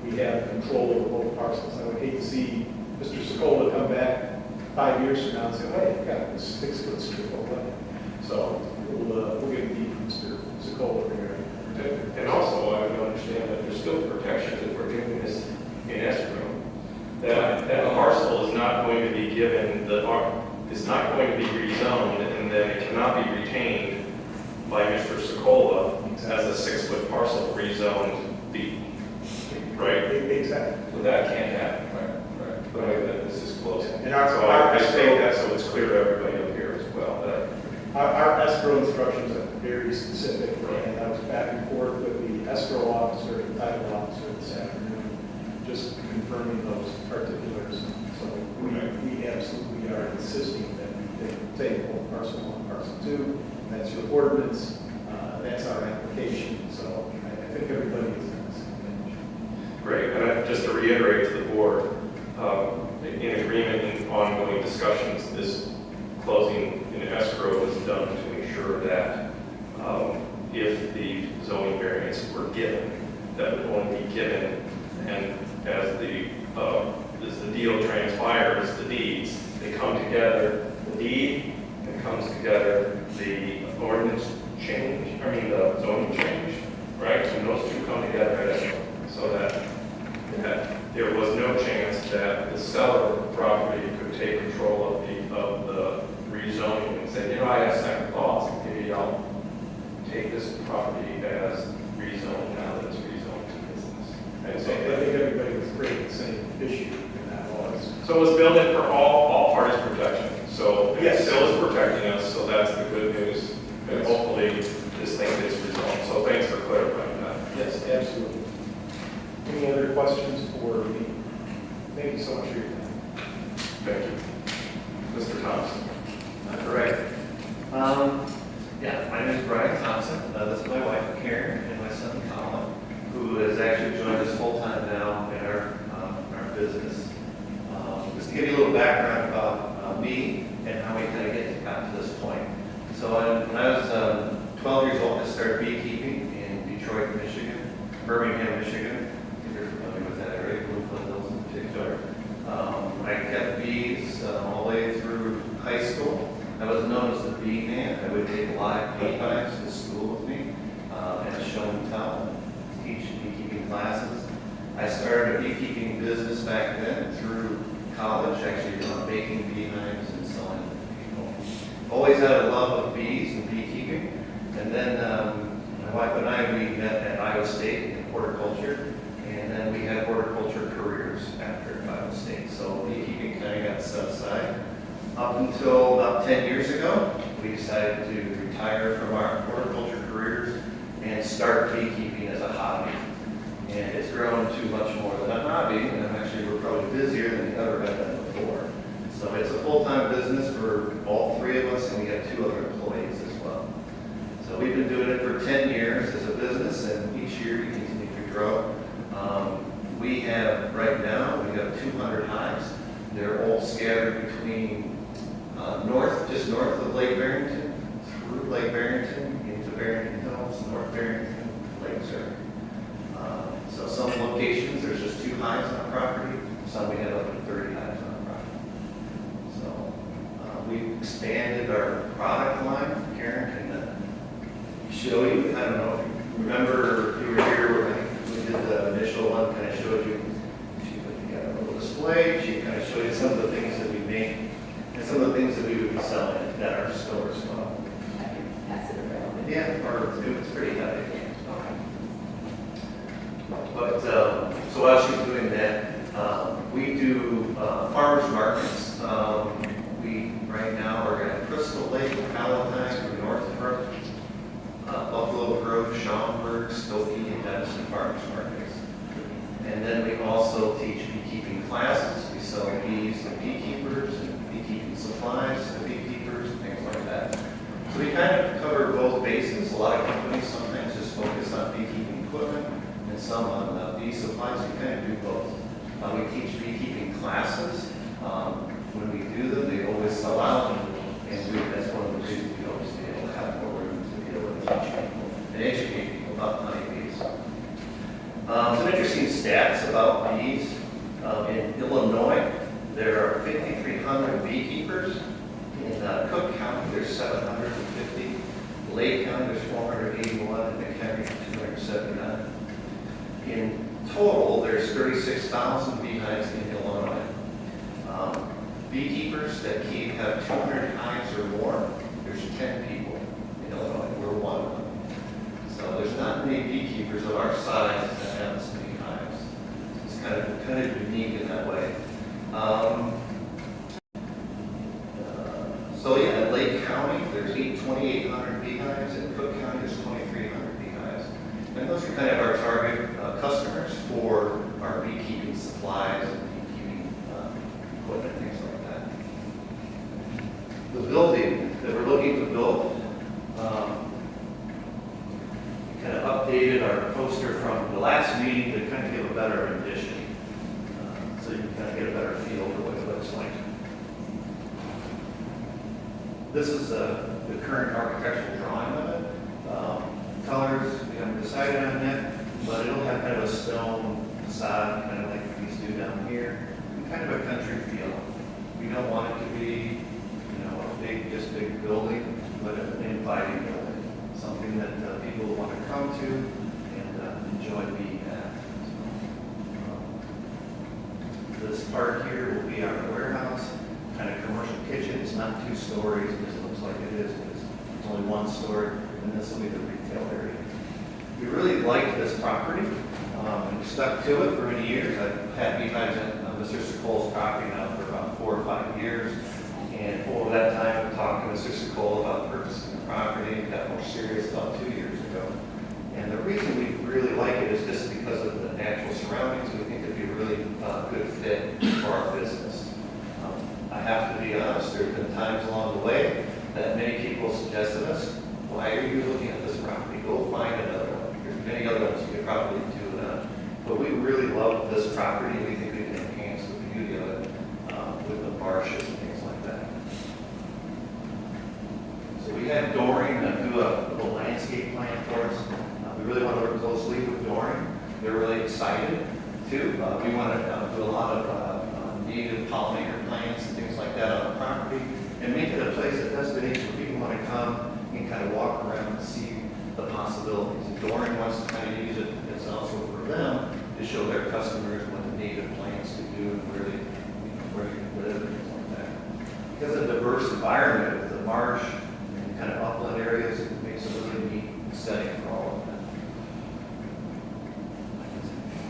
we have control over both parcels. I would hate to see Mr. Sokola come back 5 years from now and say, "Hey, I've got this 6-foot strip of land." So we'll get a deed from Mr. Sokola there. And also, I would understand that there's still protections if we're doing this in escrow. That parcel is not going to be given, is not going to be rezoned, and then it cannot be retained by Mr. Sokola as a 6-foot parcel rezoned deed, right? Exactly. So that can't happen, right? The way that this is closed. And So I state that so it's clear to everybody up here as well, that Our escrow instructions are very specific, and I was back and forth with the escrow officer and the title officer this afternoon, just confirming those particulars. So we absolutely are insisting that we take both parcel 1 and parcel 2. That's your ordinance, that's our application, so I think everybody is on the same page. great. And just to reiterate to the board, in agreement in ongoing discussions, this closing in escrow is done to ensure that if the zoning variance were given, that would only be given, and as the deal transpires, the deeds, they come together, the deed, it comes together, the ordinance change, the zoning change, right? And those two come together at escrow, so that there was no chance that the seller of the property could take control of the rezoning and say, I have second thoughts, maybe I'll take this property as rezoned now that it's rezoned to business. And So so, I think everybody was creating the same issue, and that was. so it's built in for all parties' protection. So it Yes. still is protecting us, so that's the good news. And hopefully this thing gets resolved. So thanks for clarifying that. Yes, absolutely. Any other questions for me? Thank you so much for your time. Thank you. Mr. Thompson. Correct. Yeah, my name is Brian Thompson. This is my wife Karen and my son Colin, who has actually joined us full time now in our business. Just to give you a little background about me and how we kind of got to this point. So when I was 12 years old, I started beekeeping in Detroit, Michigan, Birmingham, Michigan. If you're familiar with that area, Bloomfield Hills in particular. I kept bees all the way through high school. I was known as the bee man. I would take live beehives to school with me and show and tell, teach beekeeping classes. I started a beekeeping business back then through college, actually baking beehives and selling them to people. Always had a love of bees and beekeeping. And then my wife and I, we met at Iowa State in horticulture, and then we had horticulture careers after Iowa State. So beekeeping kind of got set aside. Up until about 10 years ago, we decided to retire from our horticulture careers and start beekeeping as a hobby. And it's grown to much more than a hobby, and actually we're probably busier than we ever have been before. So it's a full-time business for all three of us, and we have 2 other employees as well. So we've been doing it for 10 years as a business, and each year we continue to grow. We have, right now, we have 200 hives. They're all scattered between just north of Lake Barrington, through Lake Barrington, North Barrington, Lake Zurich. So some locations, there's just 2 hives on a property, some we have up to 30 hives on a property. So we expanded our product line. Karen can show you, I don't know if you remember, if you were here when we did the initial one, kind of showed you, she put together a little display, she kind of showed you some of the things that we make and some of the things that we would be selling at our stores. Pass it around. Yeah, or it's pretty heavy. But, so while she's doing that, we do farmers markets. We, right now, are at Crystal Lake, Palatine, Northbrook, Buffalo Grove, Schaumburg, Skokie, and Denison farmers markets. And then we also teach beekeeping classes. We sell bees to beekeepers and beekeeping supplies to beekeepers and things like that. So we kind of cover both bases. A lot of companies sometimes just focus on beekeeping equipment and some on bee supplies. We kind of do both. We teach beekeeping classes. When we do them, they always sell out, and that's one of the reasons we always be able to have more room to be able to teach people and educate people about honeybees. Some interesting stats about bees. In Illinois, there are 5,300 beekeepers. In Cook County, there's 750. Lake County, there's 481, and McHenry, 279. In total, there's 36,000 beehives in Illinois. Beekeepers that have 200 hives or more, there's 10 people in Illinois. We're one of them. So there's not many beekeepers of our size that have this many hives. It's kind of unique in that way. So yeah, in Lake County, there's 2,800 beehives. In Cook County, there's 2,300 beehives. And those are kind of our target customers for our beekeeping supplies and beekeeping equipment, things like that. The building that we're looking to build, kind of updated our poster from the last meeting to kind of give a better rendition, so you can kind of get a better feel for what it looks like. This is the current architectural drawing of it. Colors, we haven't decided on yet, but it'll have kind of a stone facade, kind of like these do down here, and kind of a country feel. We don't want it to be, just big building, but an inviting building, something that people will want to come to and enjoy being at. So, this part here will be our warehouse, kind of commercial kitchen. It's not 2 stories, but it looks like it is. It's only 1 story, and this will be the retail area. We really liked this property, and we stuck to it for many years. I've had beehives at Mr. Sokol's property now for about 4 or 5 years. And over that time, I talked to Mr. Sokol about purchasing the property and got more serious about 2 years ago. And the reason we really like it is just because of the natural surroundings. We think it'd be a really good fit for our business. I have to be honest, there have been times along the way that many people suggested us, why are you looking at this property? Go find another one. There's many other ones you could probably do. But we really love this property. We think we can enhance the beauty of it with the marshes and things like that. So we had Doring do a little landscape plan for us. We really want to work closely with Doring. They're really excited too. We want to do a lot of native pollinator plants and things like that on the property and make it a place that destination where people want to come and kind of walk around and see the possibilities. And Doring wants to kind of use it as also for them to show their customers what the native plants can do and where they live and things like that. Because of the diverse environment with the marsh and kind of upland areas, it makes a really neat setting for all of that.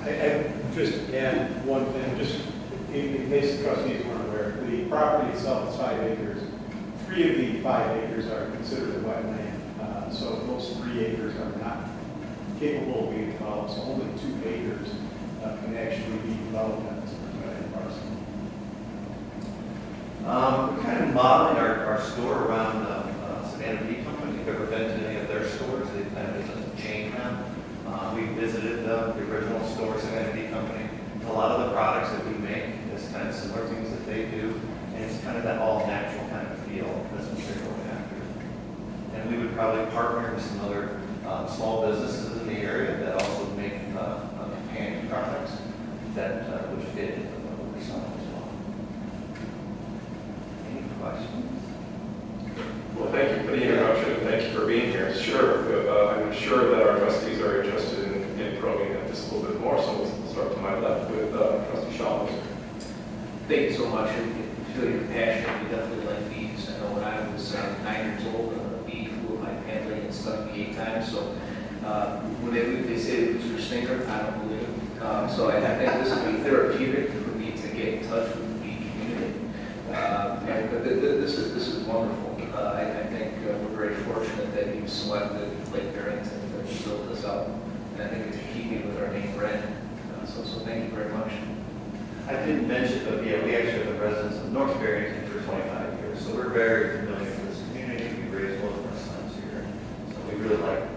I just add one thing, just in case the trustees weren't aware, the property itself is 5 acres. 3 of the 5 acres are considered a wetland, so those 3 acres are not capable of being developed, so only 2 acres can actually be developed on this particular parcel. We're kind of modeling our store around Savannah Bee Company. If you've ever been to any of their stores, they've kind of a chain now. We visited the original store, Savannah Bee Company. A lot of the products that we make is kind of similar things that they do, and it's kind of that all-natural kind of feel. That's what they're going after. And we would probably partner with some other small businesses in the area that also make companion products that would fit what we saw as well. Any questions? Well, thank you for the introduction, and thank you for being here. Sure, I'm sure that our trustees are interested in probing at this a little bit more, so we'll start to my left with trustee Shaw. Thank you so much. I feel your passion. We definitely like bees. I know when I was 9 years old, a bee flew in my family and stung me 8 times. So when they say it was your stinker, I don't believe it. So I think this would be therapeutic for me to get in touch with the bee community. But this is wonderful. I think we're very fortunate that you selected Lake Barrington to build this out. And I think it's in keeping with our main brand. So thank you very much. I didn't mention, but yeah, we actually have been residents of North Barrington for 25 years, so we're very familiar with this community. We raised both of our sons here, so we really like it.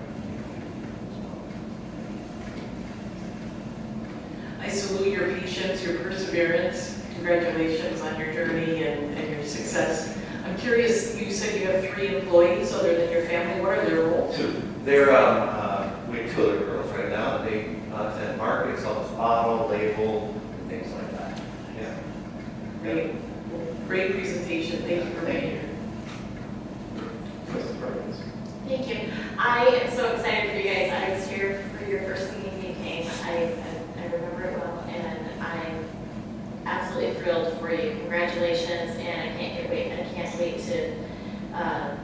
I salute your patience, your perseverance. Congratulations on your journey and your success. I'm curious, you said you have 3 employees other than your family. What are their roles? They're, we have 2 other girls right now. They attend markets, sell us bottle, label, and things like that. Yeah. Great, great presentation. Thank you for being here. Thank you. I am so excited for you guys. I was here for your first meeting you came. I remember it well, and I'm absolutely thrilled for you. Congratulations, and I can't wait to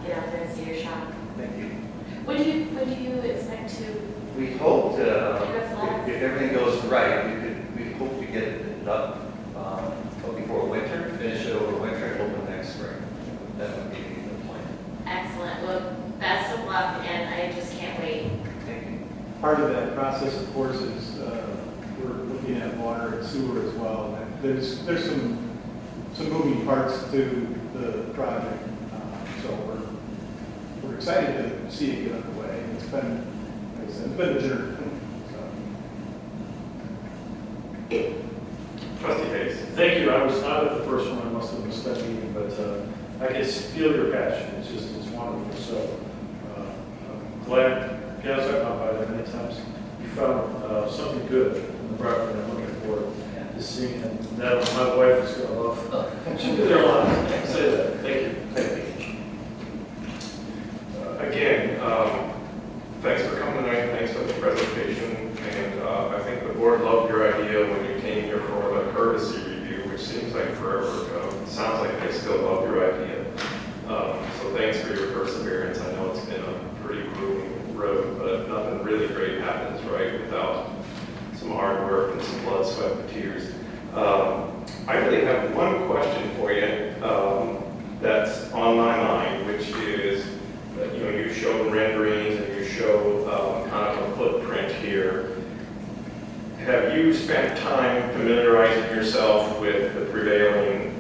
get out there and see your shop. Thank you. When do you expect to? We hope to, What's left? if everything goes right, we hope to get it up before winter, finish it over winter, and open next spring. That would be the plan. Excellent. Well, best of luck, and I just can't wait. Thank you. Part of that process, of course, is we're looking at water and sewer as well. And there's some moving parts to the project, so we're excited to see it get underway. It's been, like I said, it's been a journey. Trustee Hayes. Thank you. I was not at the first one. I must have missed that meeting, but I can feel your passion. It's wonderful. So I'm glad, guys, I've gone by there many times. You found something good in the property. I'm looking forward to seeing it. That my wife is going to love. She'll be there a lot. I can say that. Thank you. Thank you. Again, thanks for coming tonight, thanks for the presentation, and I think the board loved your idea when you came here for the courtesy review, which seems like forever ago. It sounds like they still love your idea. So thanks for your perseverance. I know it's been a pretty grueling road, but nothing really great happens, right, without some hard work and some blood, sweat, and tears. I really have one question for you that's on my mind, which is, you show renderings and you show kind of a footprint here. Have you spent time familiarizing yourself with the prevailing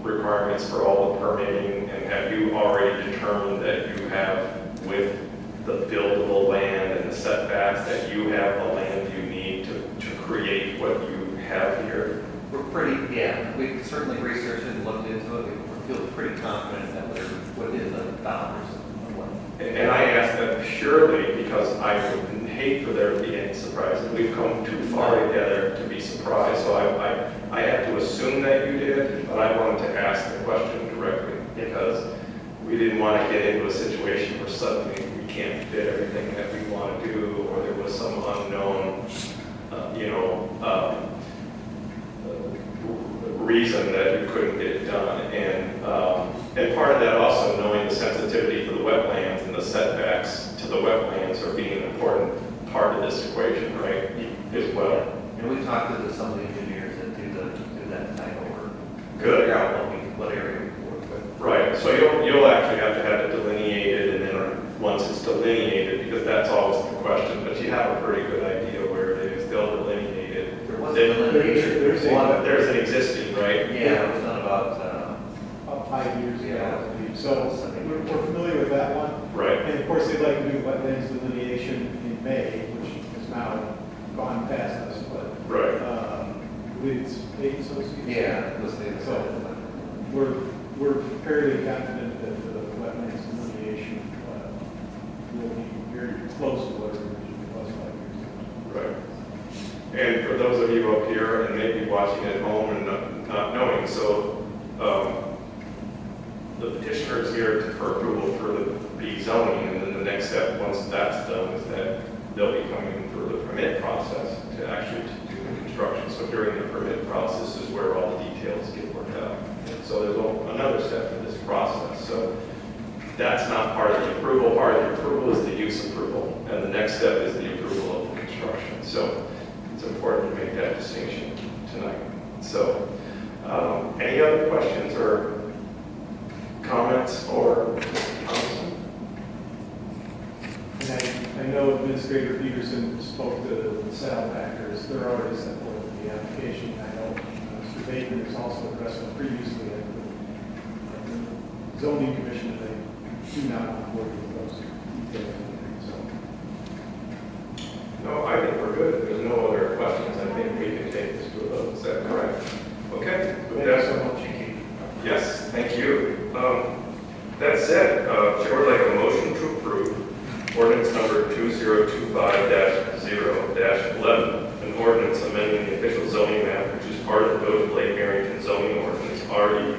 requirements for all the permitting, and have you already determined that you have, with the buildable land and the setbacks, that you have the land you need to create what you have here? We're pretty, yeah, we certainly researched it and looked into it. We feel pretty confident that we're within the boundaries of what. And I ask that purely because I would hate for there to be any surprises. We've come too far together to be surprised, so I have to assume that you did, but I wanted to ask the question directly because we didn't want to get into a situation where suddenly we can't fit everything that we want to do, or there was some unknown, reason that you couldn't get it done. And part of that also knowing the sensitivity to the wetlands and the setbacks to the wetlands are being an important part of this equation, right, as well. And we talked to some of the engineers that do that type of work. Good. Figure out what area we can work with. Right, so you'll actually have to have it delineated, and then once it's delineated, because that's always the question, but you have a pretty good idea where it is, they'll delineate it. There was a delineation. There's an existing, right? Yeah, it was done about 5 years ago, Yeah. I believe. So we're familiar with that one. Right. And of course, they'd like to do wetlands delineation in May, which has now gone past us, but Right. I believe it's state association. Yeah, it was the So we're fairly confident that the wetlands delineation will be very watching at home and not knowing. So the petitioner is here for approval for the rezoning, and then the next step, once that's done, is that they'll be coming through the permit process to actually do the construction. So during the permit process is where all the details get worked out. So there's another step in this process. So that's not part of the approval. Part of the approval is the use approval, and the next step is the approval of the construction. So it's important to make that distinction tonight. So any other questions or comments for Councilman? And I know Administrator Peterson spoke to the sound factors. They're already set forth in the application. I know Mr. Bateman has also addressed them previously at the zoning commission. They do not report with those details. So. No, I think we're good. If there's no other questions, I think we can take this to a vote. Is that correct? Okay. With Thank you that, so much. yes, thank you. That said, Chair would like a motion to approve ordinance number 2025-0-11, an ordinance amending the official zoning map, which is part of the Village of Lake Barrington zoning ordinance, RE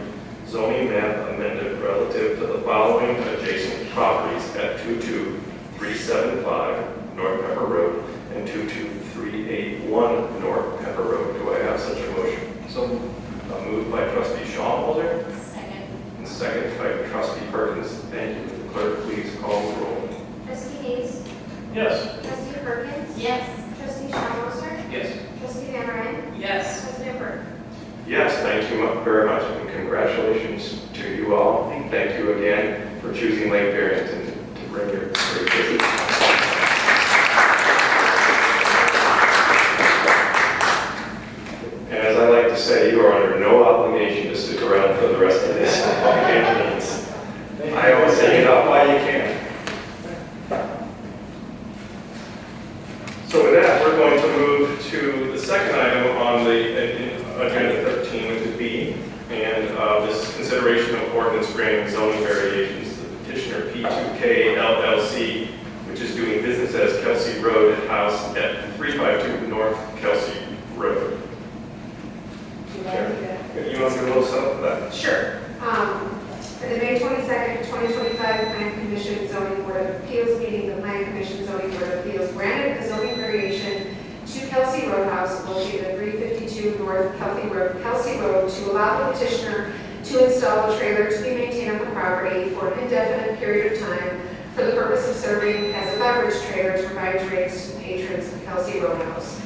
zoning map amended relative to the following adjacent properties at 22375 North Pepper Road and 22381 North Pepper Road. Do I have such a motion? So Moved by Trustee Schallholder Second. and seconded by Trustee Perkins. Thank you. Clerk, please call the roll. Trustee Hayes? Yes. Trustee Perkins? Yes. Trustee Schallhauser? yes. Trustee Van Ryn? Yes. President Berg? Yes, thank you very much, and congratulations to you all. And thank you again for choosing Lake Barrington to bring your visit. And as I like to say, you are under no obligation to stick around for the rest of this meetings. I always say get out while you can. So with that, we're going to move to the second item on the agenda 13, which is B, and this is consideration of ordinance granting zoning variations to the petitioner P2K LLC, which is doing business as Kelsey Road House at 352 North Kelsey Road. You want to do a little something for that? Sure. At the May 22nd, 2025 Plan Commission Zoning Board of Appeals meeting, the Plan Commission Zoning Board of Appeals granted a zoning variation to Kelsey Roadhouse located at 352 North Kelsey Road to allow the petitioner to install a trailer to be maintained on the property for an indefinite period of time for the purpose of serving as a beverage trailer to provide drinks to patrons of Kelsey Roadhouse.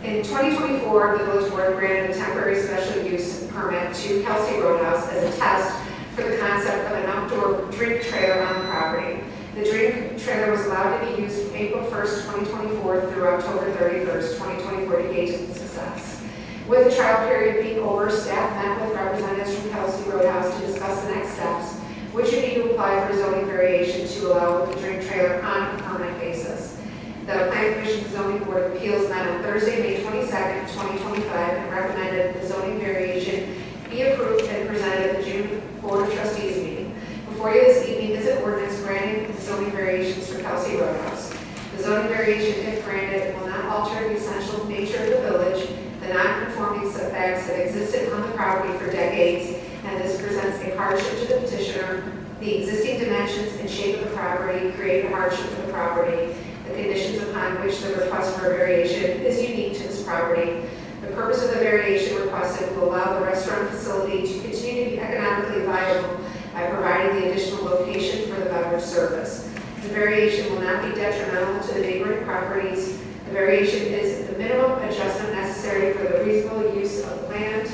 In 2024, the village board granted a temporary special use permit to Kelsey Roadhouse as a test for the concept of an outdoor drink trailer on the property. The drink trailer was allowed to be used from April 1st, 2024 through October 31st, 2024 to gauge its success. With the trial period being over, staff met with representatives from Kelsey Roadhouse to discuss the next steps, which would be to apply for zoning variation to allow the drink trailer on a permanent basis. The Plan Commission Zoning Board of Appeals met on Thursday, May 22nd, 2025, and recommended the zoning variation be approved and presented at the June Board of Trustees meeting. Before you this evening is an ordinance granting the zoning variations for Kelsey Roadhouse. The zoning variation, if granted, will not alter the essential nature of the village. The non-conforming setbacks have existed on the property for decades, and this presents a hardship to the petitioner. The existing dimensions and shape of the property create a hardship for the property. The conditions upon which the request for a variation is unique to this property. The purpose of the variation requested will allow the restaurant facility to continue to be economically viable by providing the additional location for the beverage service. The variation will not be detrimental to the neighboring properties. The variation is the minimum adjustment necessary for the reasonable use of land.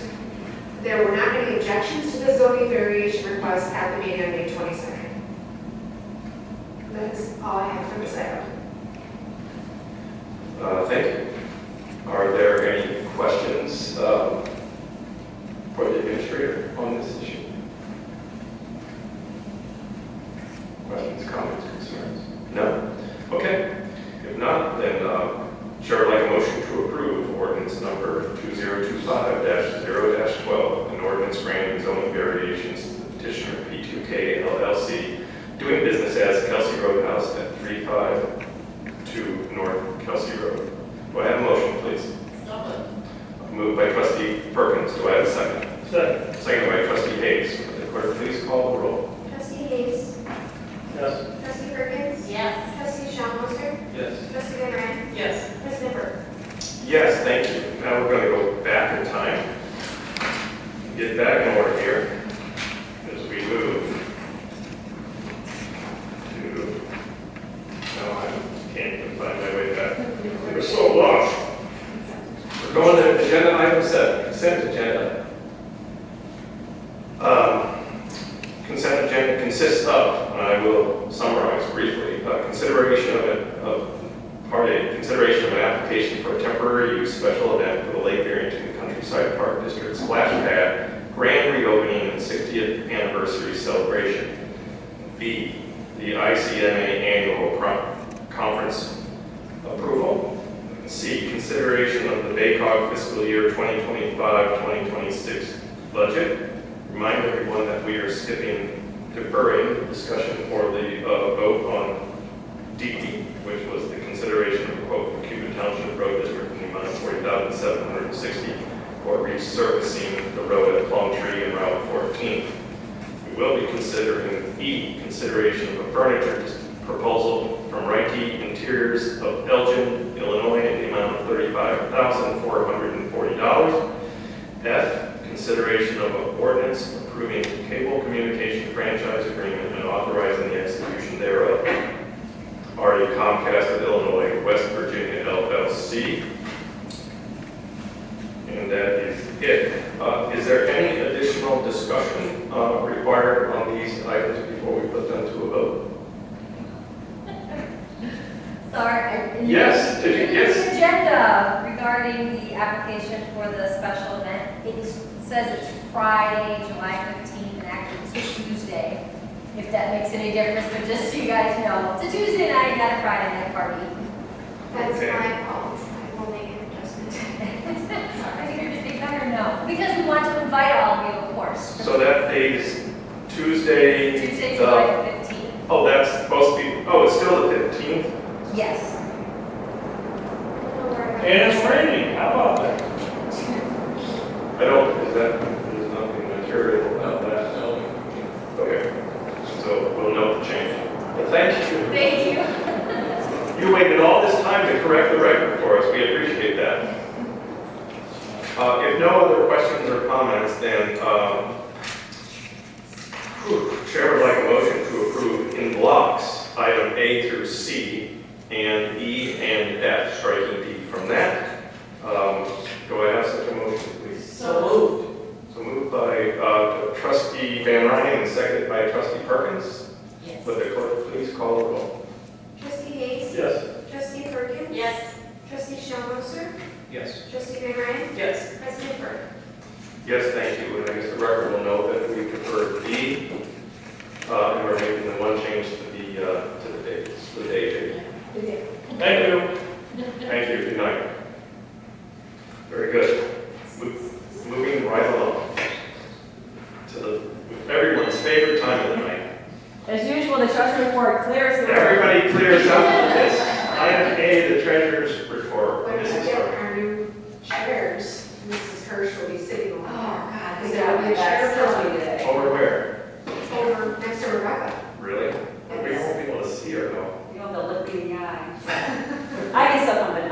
There were not any objections to the zoning variation request at the meeting on May 22nd. That is all I have for this item. Thank you. Are there any questions for the administrator on this issue? Questions, comments, concerns? No? Okay. If not, then Chair would like a motion to approve ordinance number 2025-0-12, an ordinance granting zoning variations to the petitioner P2K LLC, doing business as Kelsey Roadhouse at 352 North Kelsey Road. Do I have a motion, please? So moved. Moved by Trustee consists of, and I will summarize briefly, consideration of an application for a temporary use special event for the Lake Barrington Countryside Park District splash pad grand reopening and 60th anniversary celebration. B, the ICMA annual conference approval. C, consideration of the BACOG fiscal year 2025-2026 budget. Remind everyone that we are deferring discussion for the vote on D, which was the consideration of a quote from Cuba Township Road District in the amount of $40,760 for resurfacing the road at Plum Tree and Route 14. We will be considering E, consideration of a furniture proposal from Righty Interiors of Elgin, Illinois, in the amount of $35,440. F, consideration of an ordinance approving cable communication franchise agreement and authorizing the execution thereof. RE Comcast of Illinois, West Virginia LLC. And that is it. Is there any additional discussion required on these items before we put them to a vote? Sorry. Yes, did you, yes? The agenda regarding the application for the special event, it says it's Friday, July 15th, and actually it's Tuesday, if that makes any difference, but just so you guys know. It's a Tuesday night, not a Friday night party. That's Okay. my fault. I will make an adjustment. I figured it'd be better, no, because we want to invite all of you, of course. So that date is Tuesday. Tuesday, the- July 15th. Oh, that's supposed to be, oh, it's still the 15th? Yes. And it's raining, how about that? There's nothing material about that. Okay, so we'll note the change. Well, thank you. Thank you. You waited all this time to correct the record for us. We appreciate that. If no other questions or comments, then Chair would like a motion to approve in blocks item A through C and E and F, striking D from that. Do I have such a motion, please? So moved. So moved by Trustee Van Ryn and seconded by Trustee Perkins. Yes. Would the clerk please call the roll? Trustee Hayes? Yes. Trustee Perkins? Yes. Trustee Shawmoser? Yes. Trustee Van Ryn? Yes. President Burke? Yes, thank you. And I guess the record will know that we prefer D, and we're making the one change to the dates, the day date. Thank you. Thank you. Good night. Very good. Moving right along to everyone's favorite time of the night. As usual, the trust report clears the room. Everybody clears up this. Item A, the treasurer's report. When I Mrs. get Stark. our new chairs, Mrs. Hirsch will be sitting over Oh, there. God, Because this there will be a chair is for me me today. Over where? over next to Rebecca. Really? We won't be able to see her though. You know, the look me in the eye. I can still come in.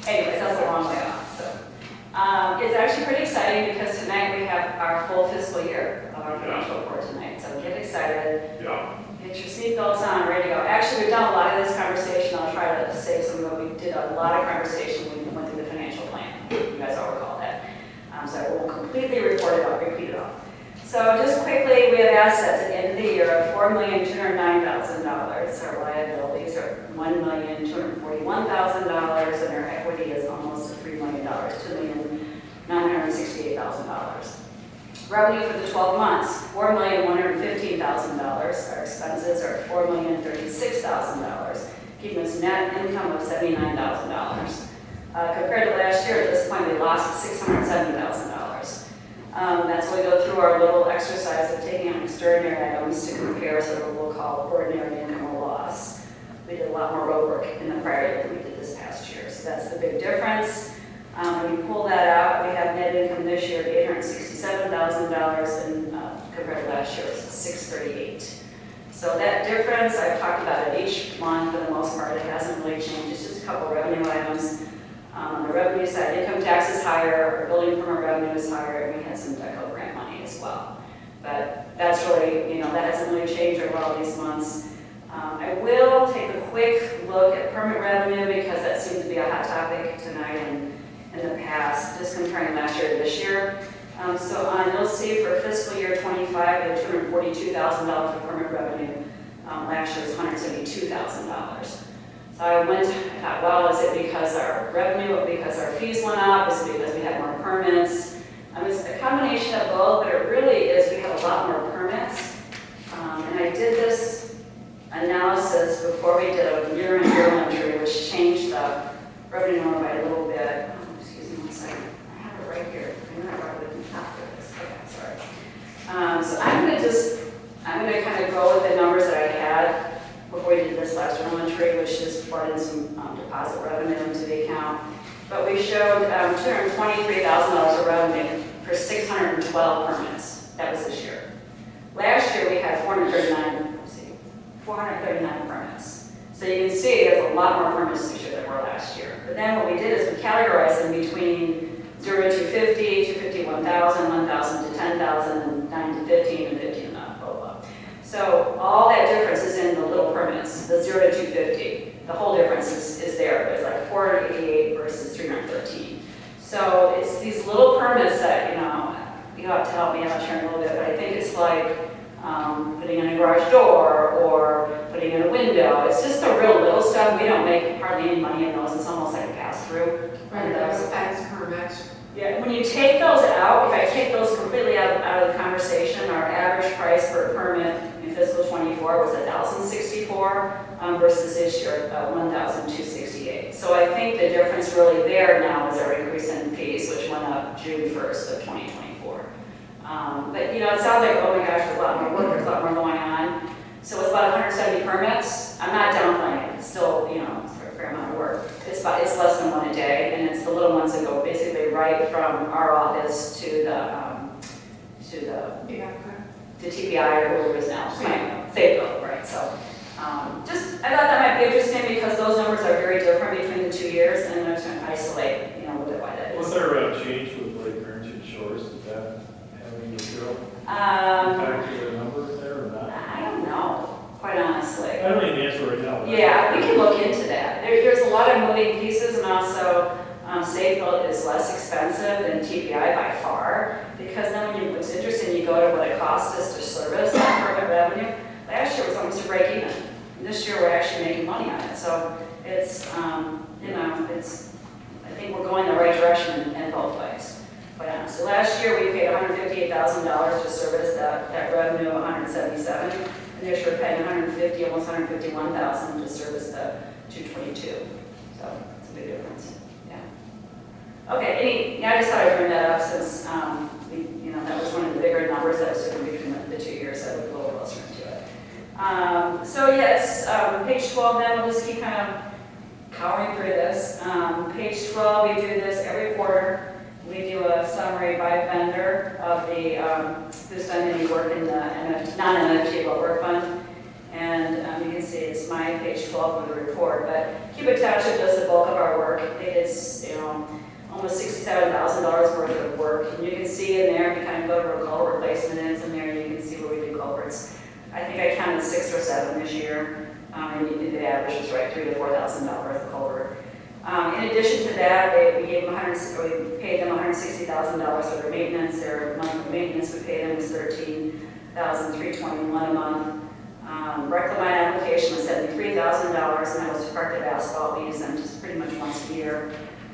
Anyways, that's a long way off, so. It's actually pretty exciting because tonight we have our full fiscal year of our financial report tonight. So get excited, Yeah. get your seatbelts on, ready to go. Actually, we've done a lot of this conversation. I'll try to save some of it. We did a lot of conversation when we went through the financial plan. You guys all recall that. So I won't completely repeat it all. So just quickly, we have assets at the end of the year of $4,209,000. Our liabilities are $1,241,000, and our equity is almost $3 million, $2,968,000. Revenue for the 12 months, $4,115,000. Our expenses are $4,036,000, keeping us net income of $79,000. Compared to last year, at this point, we lost $670,000. That's when we go through our little exercise of taking out extraordinary items to compare sort of what we'll call ordinary income or loss. We did a lot more road work in the prior year than we did this past year, so that's the big difference. When you pull that out, we have net income this year of $867,000, and compared to last year, it's $638,000. So that difference, I've talked about it each month for the most part. It hasn't really changed. It's just a couple of revenue items. On the revenue side, income tax is higher, our building permit revenue is higher, and we had some DECO grant money as well. But that's really, that hasn't really changed over all these months. I will take a quick look at permit revenue because that seems to be a hot topic tonight and in the past, just comparing last year to this year. You'll see for fiscal year '25, we had $242,000 of permit revenue. Last year was $172,000. So I thought, well, is it because our revenue, or because our fees went up? Is it because we had more permits? It's a combination of both, but it really is, we have a lot more permits. And I did this analysis before we did a year-end journal entry, which changed the revenue number by a little bit. Excuse me one second. I have it right here. I'm not right with the top of this. Okay, sorry. So I'm going to kind of go with the numbers that I had before we did this last journal entry, which just brought in some deposit revenue into the account. But we showed $223,000 of revenue for 612 permits. That was this year. Last year we had 439 permits. So you can see there's a lot more permits this year than were last year. But then what we did is we categorized them between 0 to 250, 250, 1,000, 1,000 to 10,000, 9 to 15, and 15 and up, blah, blah. So all that difference is in the little permits, the 0 to 250. The whole difference is there. It's like 488 versus 313. So it's these little permits that, you have to help me out here a little bit, but I think it's like putting in a garage door or putting in a window. It's just the real little stuff. We don't make hardly any money in those. It's almost like a pass-through. Right, those fence permits. Yeah, when you take those out, if I take those completely out of the conversation, our average price per permit in fiscal '24 was $1,064 versus this year $1,268. So I think the difference really there now is our increase in fees, which went up June 1st of 2024. But it sounds like, oh my gosh, there's a lot more work, there's a lot more going on. So it's about 170 permits. I'm not downplaying it. It's still, it's a fair amount of work. It's less than one a day, and it's the little ones that go basically right from our office to TPI or whoever it is now. Fayetteville, right? So I thought that might be interesting because those numbers are very different between the 2 years, and I'm just going to isolate, a little bit why that is. Was there a change with like Barrington Shores? Did that have any material impact to the numbers there or not? I don't know, quite honestly. I don't need an answer right now. Yeah, we can look into that. There's a lot of moving pieces, and also Fayetteville is less expensive than TPI by far, because then what's interesting, you go to what it costs us to service that permit revenue. Last year was almost a break even. This year we're actually making money on it. So it's, I think we're going the right direction in both ways. But honestly, last year we paid $158,000 to service that revenue of $177,000, and this year we're paying almost $151,000 to service the $222,000. So it's a big difference. Yeah. Okay. I just thought I'd bring that up since that was one of the bigger numbers that was different between the 2 years. That would go a little closer to it. So yes, page 12. Then we'll just keep kind of powering through this. Page 12, we do this every quarter. We do a summary by vendor of who's done any work in the non-MFT work fund. And you can see it's my page 12 of the report. But Cuba Township does the bulk of our work. It's almost $67,000 worth of work. And you can see in there, if you kind of go to where culvert replacement is in there, you can see where we do culverts. I think I counted 6 or 7 this year. And the average is right, $3,000 to $4,000 worth of culvert. In addition to that, we paid them $160,000 for their maintenance. Their monthly maintenance we paid them was $13,321 a month. Reclamite application was $73,000, and that was corrective asphalt. We use them just pretty much once a year.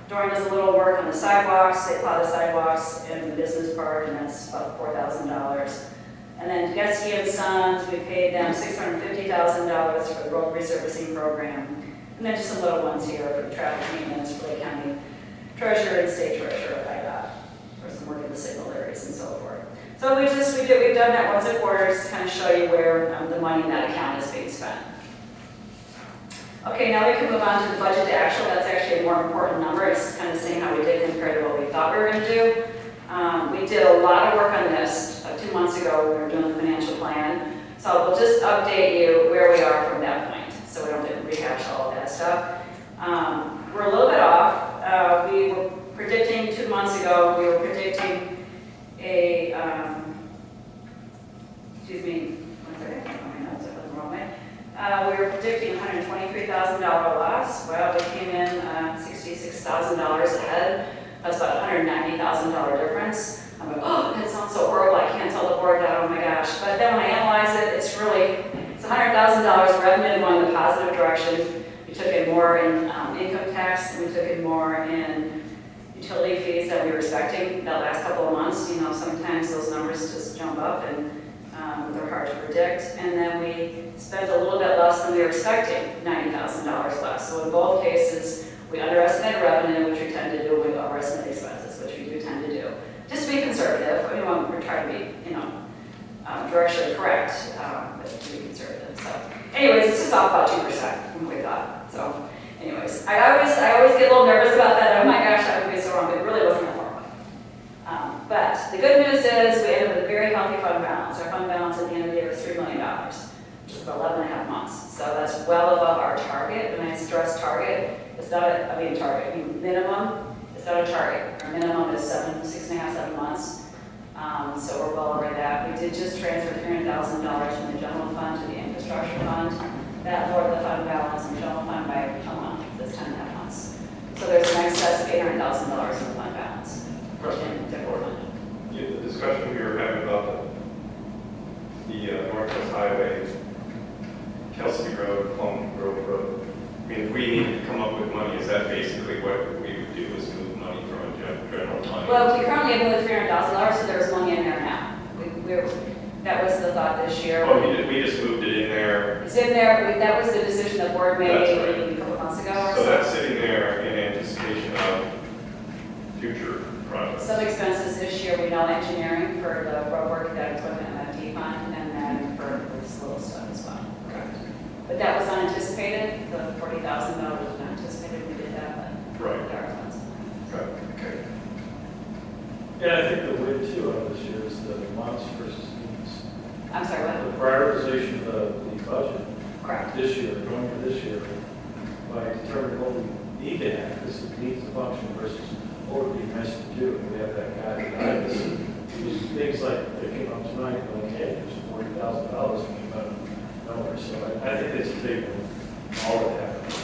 Doran does a little work on the sidewalks. They plow the sidewalks in the business park, and that's about $4,000. And then Geske and Sons, we paid them $650,000 for the road resurfacing program. And then just some little ones here for traffic maintenance for the county treasurer and state treasurer I got for some work in the signal areas and so forth. So we've done that once a quarter just to kind of show you where the money in that account is being spent. Okay, now we can move on to the budget to actual. That's actually a more important number. It's kind of seeing how we did compared to what we thought we were going to do. We did a lot of work on this 2 months ago when we were doing the financial plan. So we'll just update you where we are from that point, so we don't have to rehash all of that stuff. We're a little bit off. We were predicting 2 months ago, we were predicting a, excuse me, one second, my notes are the wrong way. We were predicting $123,000 loss. Well, we came in $66,000 ahead. That's about a $190,000 difference. I'm like, oh, that sounds so horrible, I can't tell the board that, oh my gosh. But then when I analyze it, it's $100,000 revenue going the positive direction. We took in more in income tax, and we took in more in utility fees that we were expecting that last couple of months. You know, sometimes those numbers just jump up and they're hard to predict. And then we spent a little bit less than we were expecting, $90,000 less. So in both cases, we underestimated revenue, which we tend to do, we overestimated expenses, which we do tend to do. Just to be conservative, we want to try to be, directionally correct, but to be conservative. So anyways, it's just off about 2% from what we thought. So anyways, I always get a little nervous about that. Oh my gosh, I would be so wrong, but it really wasn't that far away. But the good news is we ended with a very healthy fund balance. Our fund balance at the end of the year was $3 million, which is about 11 and a half months. So that's well above our target. When I stress target, it's not minimum, it's not a target. Our minimum is 6.5, 7 months. So we're well over that. We did just transfer $300,000 from the general fund to the infrastructure fund. That lowered the fund balance in the general fund by a month, this 10 and a half months. So there's an excess of $800,000 in the fund balance. The discussion we were having about the Northwest Highway, Kelsey Road, Plum Grove Road. I mean, if we need to come up with money, is that basically what we would do, is move money from a general fund? Well, we currently have moved $300,000, so there's money in there now. That was the thought this year. Oh, we just moved it in there. It's in there. That was the decision the board made That's right. a couple months ago or So so. that's sitting there in anticipation of future projects. Some expenses this year, we know engineering for the road work that is going to MFD fund, and then for this little stuff as well. Correct. But that was unanticipated. The $40,000 was unanticipated. We did that, but Right. there are funds. Okay. Yeah, I think the win too of this year is the wants versus needs. I'm sorry, what? The prioritization of the budget Correct. this year, going for this year, by determining what we need to have, this needs to function versus what would be nice to do. And we have that guy behind us. These things like that came up tonight, like, hey, there's $40,000 came out of nowhere. So I think it's a big one, all that happens.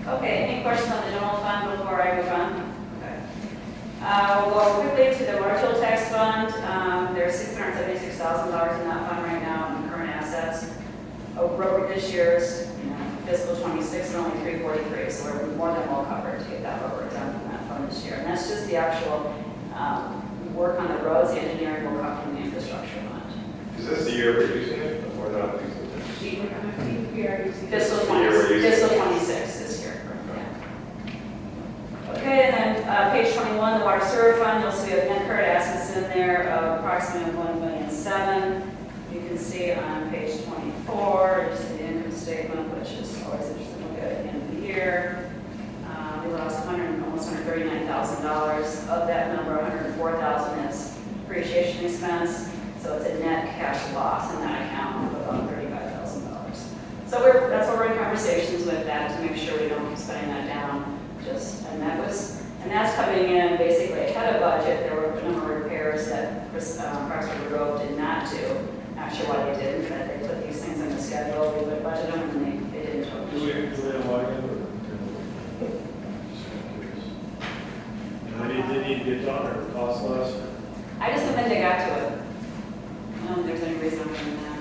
Okay, any questions on the general fund before I move on? Okay. We'll go quickly to the marginal tax fund. There's $676,000 in that fund right now in current assets. Over this year's fiscal 26 is only $343, so we're more than well covered to get that over done from that fund this year. And that's just the actual work on the roads. The engineering will come from the infrastructure fund. Is this the year we're using it or not using it? Fiscal The year we're using it. 26 this year. Okay, and then page 21, the water sewer fund, you'll see net current assets in there of approximately $1,007,000. You can see on page 24, just the income statement, which is always interesting to look at the end of the year. We lost almost $139,000. Of that number, $104,000 is depreciation expense, so it's a net cash loss in that account of about $35,000. So that's what we're in conversations with that to make sure we don't keep spending that down. And that's coming in basically ahead of budget. There were a number of repairs that Parksburg Road did not do. Not sure why they didn't, but they put these things on the schedule. We would budget them, and they didn't. Do we know why? They need to get done or cost less? I just don't think they got to it. I don't think there's any reason other than that.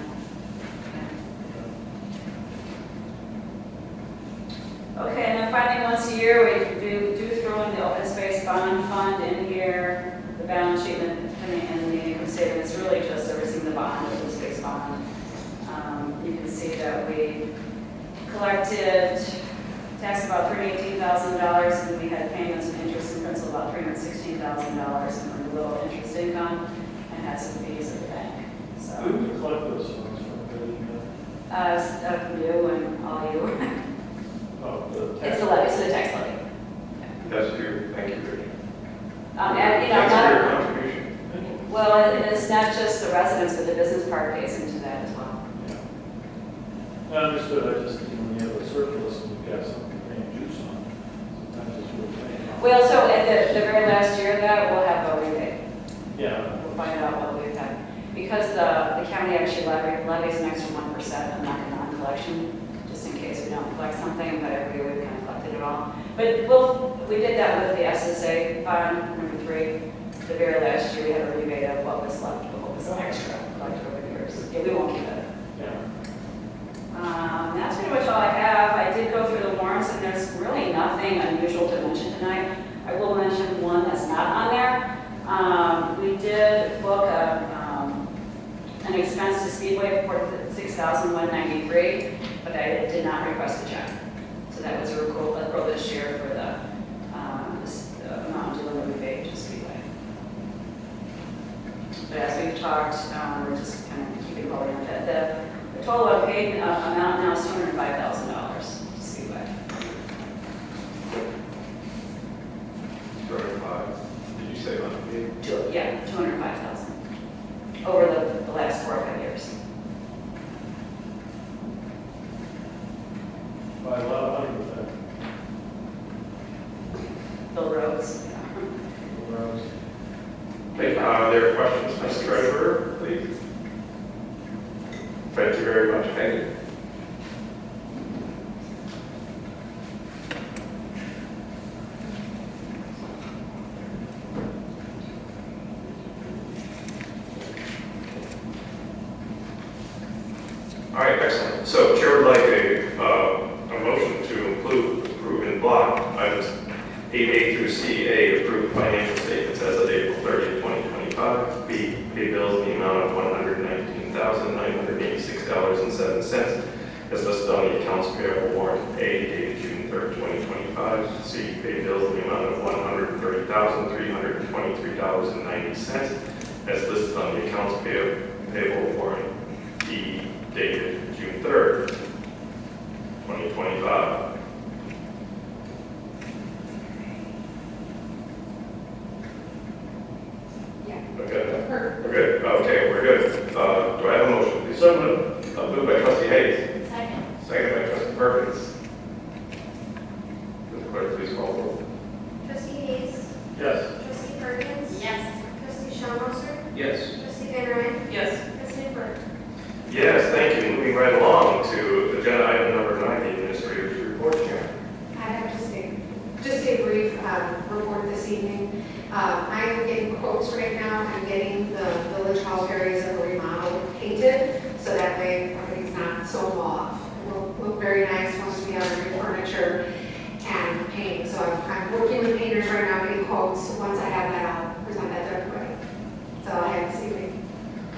Okay, and then finally, once a year, we do throw in the open space bond fund in here, the balance sheet and the income statement. It's really just servicing the bond, the open space bond. You can see that we collected tax about $318,000, and we had payments and interest and principal about $316,000, and a little interest income, and had some fees at the bank. So, Who do we collect those funds from? you and all you. Oh, the It's the levy, so the tax levy. That's true. Thank you, Rich. And, Thanks for your not, contribution. well, and it's not just the residents, but the business part pays into that as well. I understood, I just, when you have a surplus and you've got something paying juice on, sometimes it's really paying. Well, so at the very last year of that, we'll have a rebate. Yeah. We'll find out what we've had. Because the county actually levies an extra 1% on non-collection, just in case we don't collect something, but every year we've kind of collected it all. But we did that with the SSA fund, number rate. The very last year, we had a rebate of what was left, what was extra collected over the years. Yeah, we won't keep it. That's pretty much all I have. I did go through the warrants, and there's really nothing unusual to mention tonight. I will mention one that's not on there. We did book an expense to Speedway for $6,193, but I did not request a check. So that was a accrual this year for the amount due in the rebate to Speedway. But as we've talked, we're just kind of keeping rolling on that. The total unpaid amount now is $205,000 to Speedway. 205. Did you say unpaid? Yeah, $205,000 over the last 4 or 5 years. By a lot of money with that. Bill Rhodes. Okay, are there questions, Mr. Treasurer, please? Thank you very much, Peggy. All right, excellent. So Chair would like a motion to approve in block items 8A through C. A, approved financial statements as of April 30th, 2025. B, pay bills in the amount of $119,986.07 as listed on the accounts payable warrant A dated June 3rd, 2025. C, pay bills in the amount of $130,323.90 as listed on the accounts payable warrant D dated June 3rd, 2025. Okay. We're good. Okay, we're good. Do I have a motion, please? So moved. Moved by Trustee Hayes. Second. Seconded by Trustee Perkins. Would the clerk please call the roll? Trustee Hayes. Yes. Trustee Perkins. Yes. Trustee Shawmoser. Yes. Trustee Van Ryn. Yes. Trustee Burke. Yes, thank you. Moving right along to agenda item number 9, the administrator's report, Sharon. I have just a brief report this evening. I'm getting quotes right now. I'm getting the village hall areas that were remodeled painted, so that way everything's not so off. It will look very nice once we have new furniture and paint. So I'm working with painters right now, getting quotes. Once I have that, I'll present that to everybody. So I have this evening.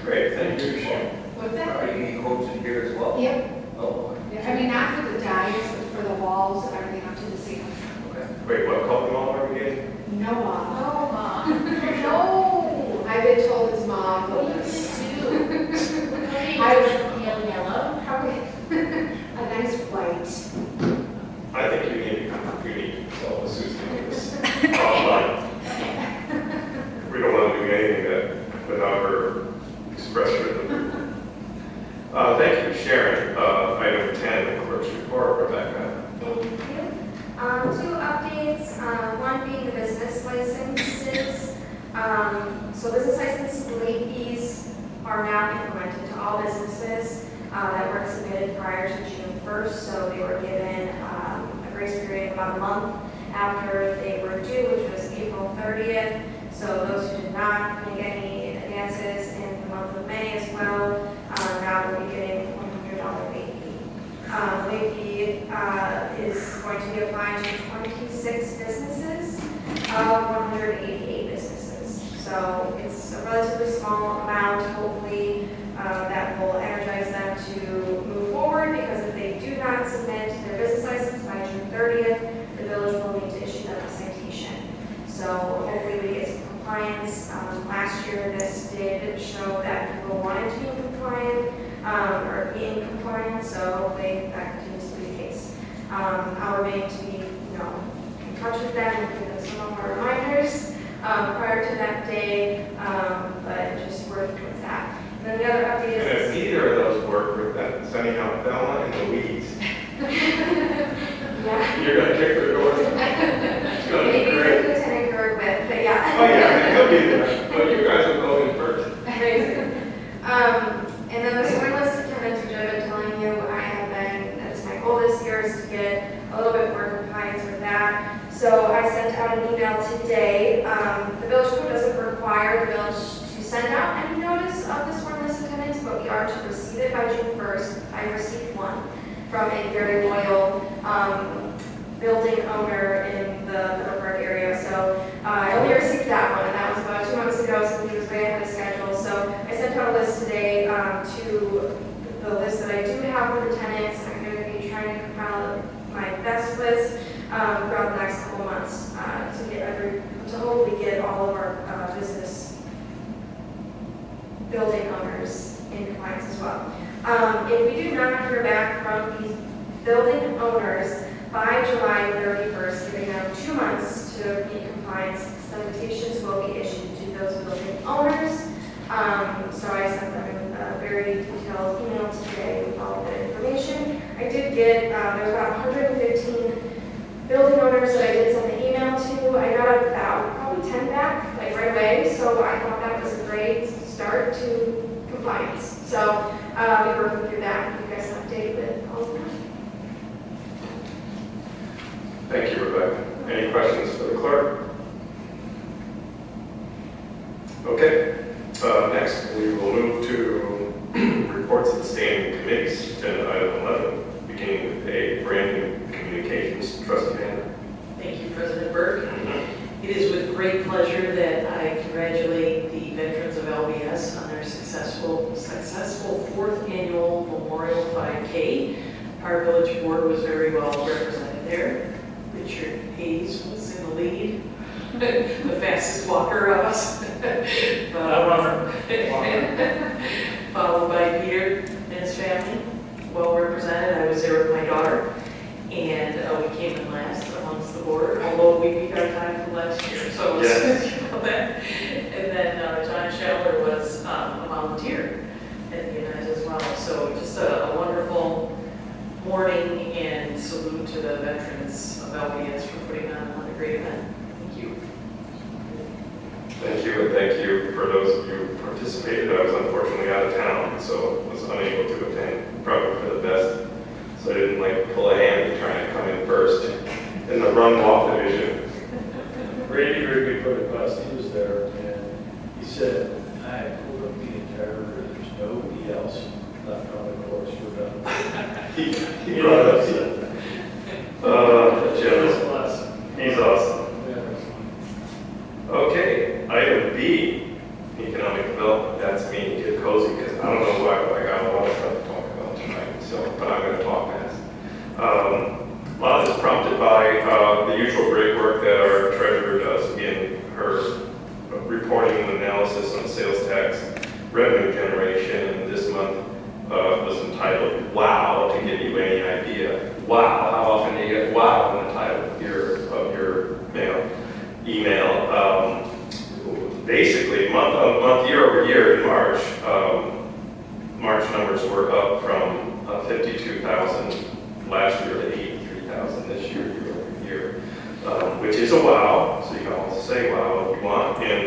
Great, thank you, Sharon. What's that? Are you getting quotes in here as well? Yep. Oh, I mean, not for the dies, but for the walls and everything up to the ceiling. okay. Wait, what color wall are we getting? No, Mom. Oh, Mom. No. I've been told it's marvelous. I was pale yellow. Probably a nice white. I think you need to consult with Susan on this offline. We don't want to do anything that without her express written approval. Thank you, Sharon. Item 10, the clerk's report, Rebecca. Thank you. 2 updates, one being the business licenses. So business license late fees are now implemented to all businesses that were submitted prior to June 1st. So they were given a grace period of about a month after they were due, which was April 30th. So those who did not make any advances in the month of May as well, now will be getting $100 late fee. Late fee is going to be applied to 26 businesses of 188 businesses. So it's a relatively small amount. Hopefully that will energize them to move forward, because if they do not submit their business license by June 30th, the village will need to issue them a citation. So hopefully we get some compliance. Last year this did show that people wanted to be compliant or be in compliance, so hopefully that continues to be the case. I'll remain to be, in touch with them and give them some of our reminders prior to that day, but just working towards that. And then the other update And if is neither of those work with that, sending out Velma in the weeds, Yeah. you're going to kick the door. It's going to be Maybe great. Lieutenant Gerg with, but yeah. Oh, yeah, he'll be there. But you guys will go in first. And then the sewing list attendance, which I've been telling you, that's my goal this year, is to get a little bit more compliance with that. So I sent out an email today. The village code doesn't require the village to send out any notice of this one list attendance, but we are to receive it by June 1st. I received one from a very loyal building owner in the Middleburg area. So I only received that one, and that was about 2 months ago, so he was way ahead of schedule. So I sent out a list today to the list that I do have for the tenants. I'm going to be trying to compile my best list throughout the next couple months to hopefully get all of our business building owners in compliance as well. If we do not hear back from these building owners by July 31st, giving them 2 months to be in compliance, citations will be issued to those building owners. So I sent them a very detailed email today with all of that information. I did get, there's about 115 building owners that I did send the email to. I got about probably 10 back, like right away, so I thought that was a great start to compliance. So we're working through that, and you guys an update with all of that. Thank you, Rebecca. Any questions for the clerk? Okay. Next, we will move to reports of the standing committees. Agenda item 11, beginning with a Brandon Communications Trust Manager. Thank you, President Burke. It is with great pleasure that I congratulate the veterans of LBS on their successful 4th annual Memorial 5K. Our village board was very well represented there. Richard Hayes was in the lead, the fastest walker of us. Followed by Peter and his family, well represented. I was there with my daughter, and we came in last amongst the board, although we beat our time from last year, so it was Yes. you know that. And then John Scheller was a volunteer at the event as well. So just a wonderful morning, and salute to the veterans of LBS for putting on a great event. Thank you. Thank you, and thank you for those of you who participated. I was unfortunately out of town, so was unable to attend, probably for the best. So I didn't like pull a hand trying to come in first in the run-walk division. Randy Rigby put it best, he was there, and he said, I pulled up the entire group, there's nobody else left on the course, we're done. He brought us in. Jim, he's awesome. Okay, item B, economic development. That's me, get cozy, because I don't know why I got a lot of stuff to talk about tonight, so, but I'm going to talk fast. A lot of this is prompted by the usual great work that our treasurer does in her reporting and analysis on sales tax revenue generation. And this month was entitled "Wow," to give you any idea. Wow, how often do you get "wow" in the title of your email? Basically, month year over year in March, March numbers were up from 52,000 last year to 83,000 this year, year over year, which is a wow. So you can all say wow if you want. And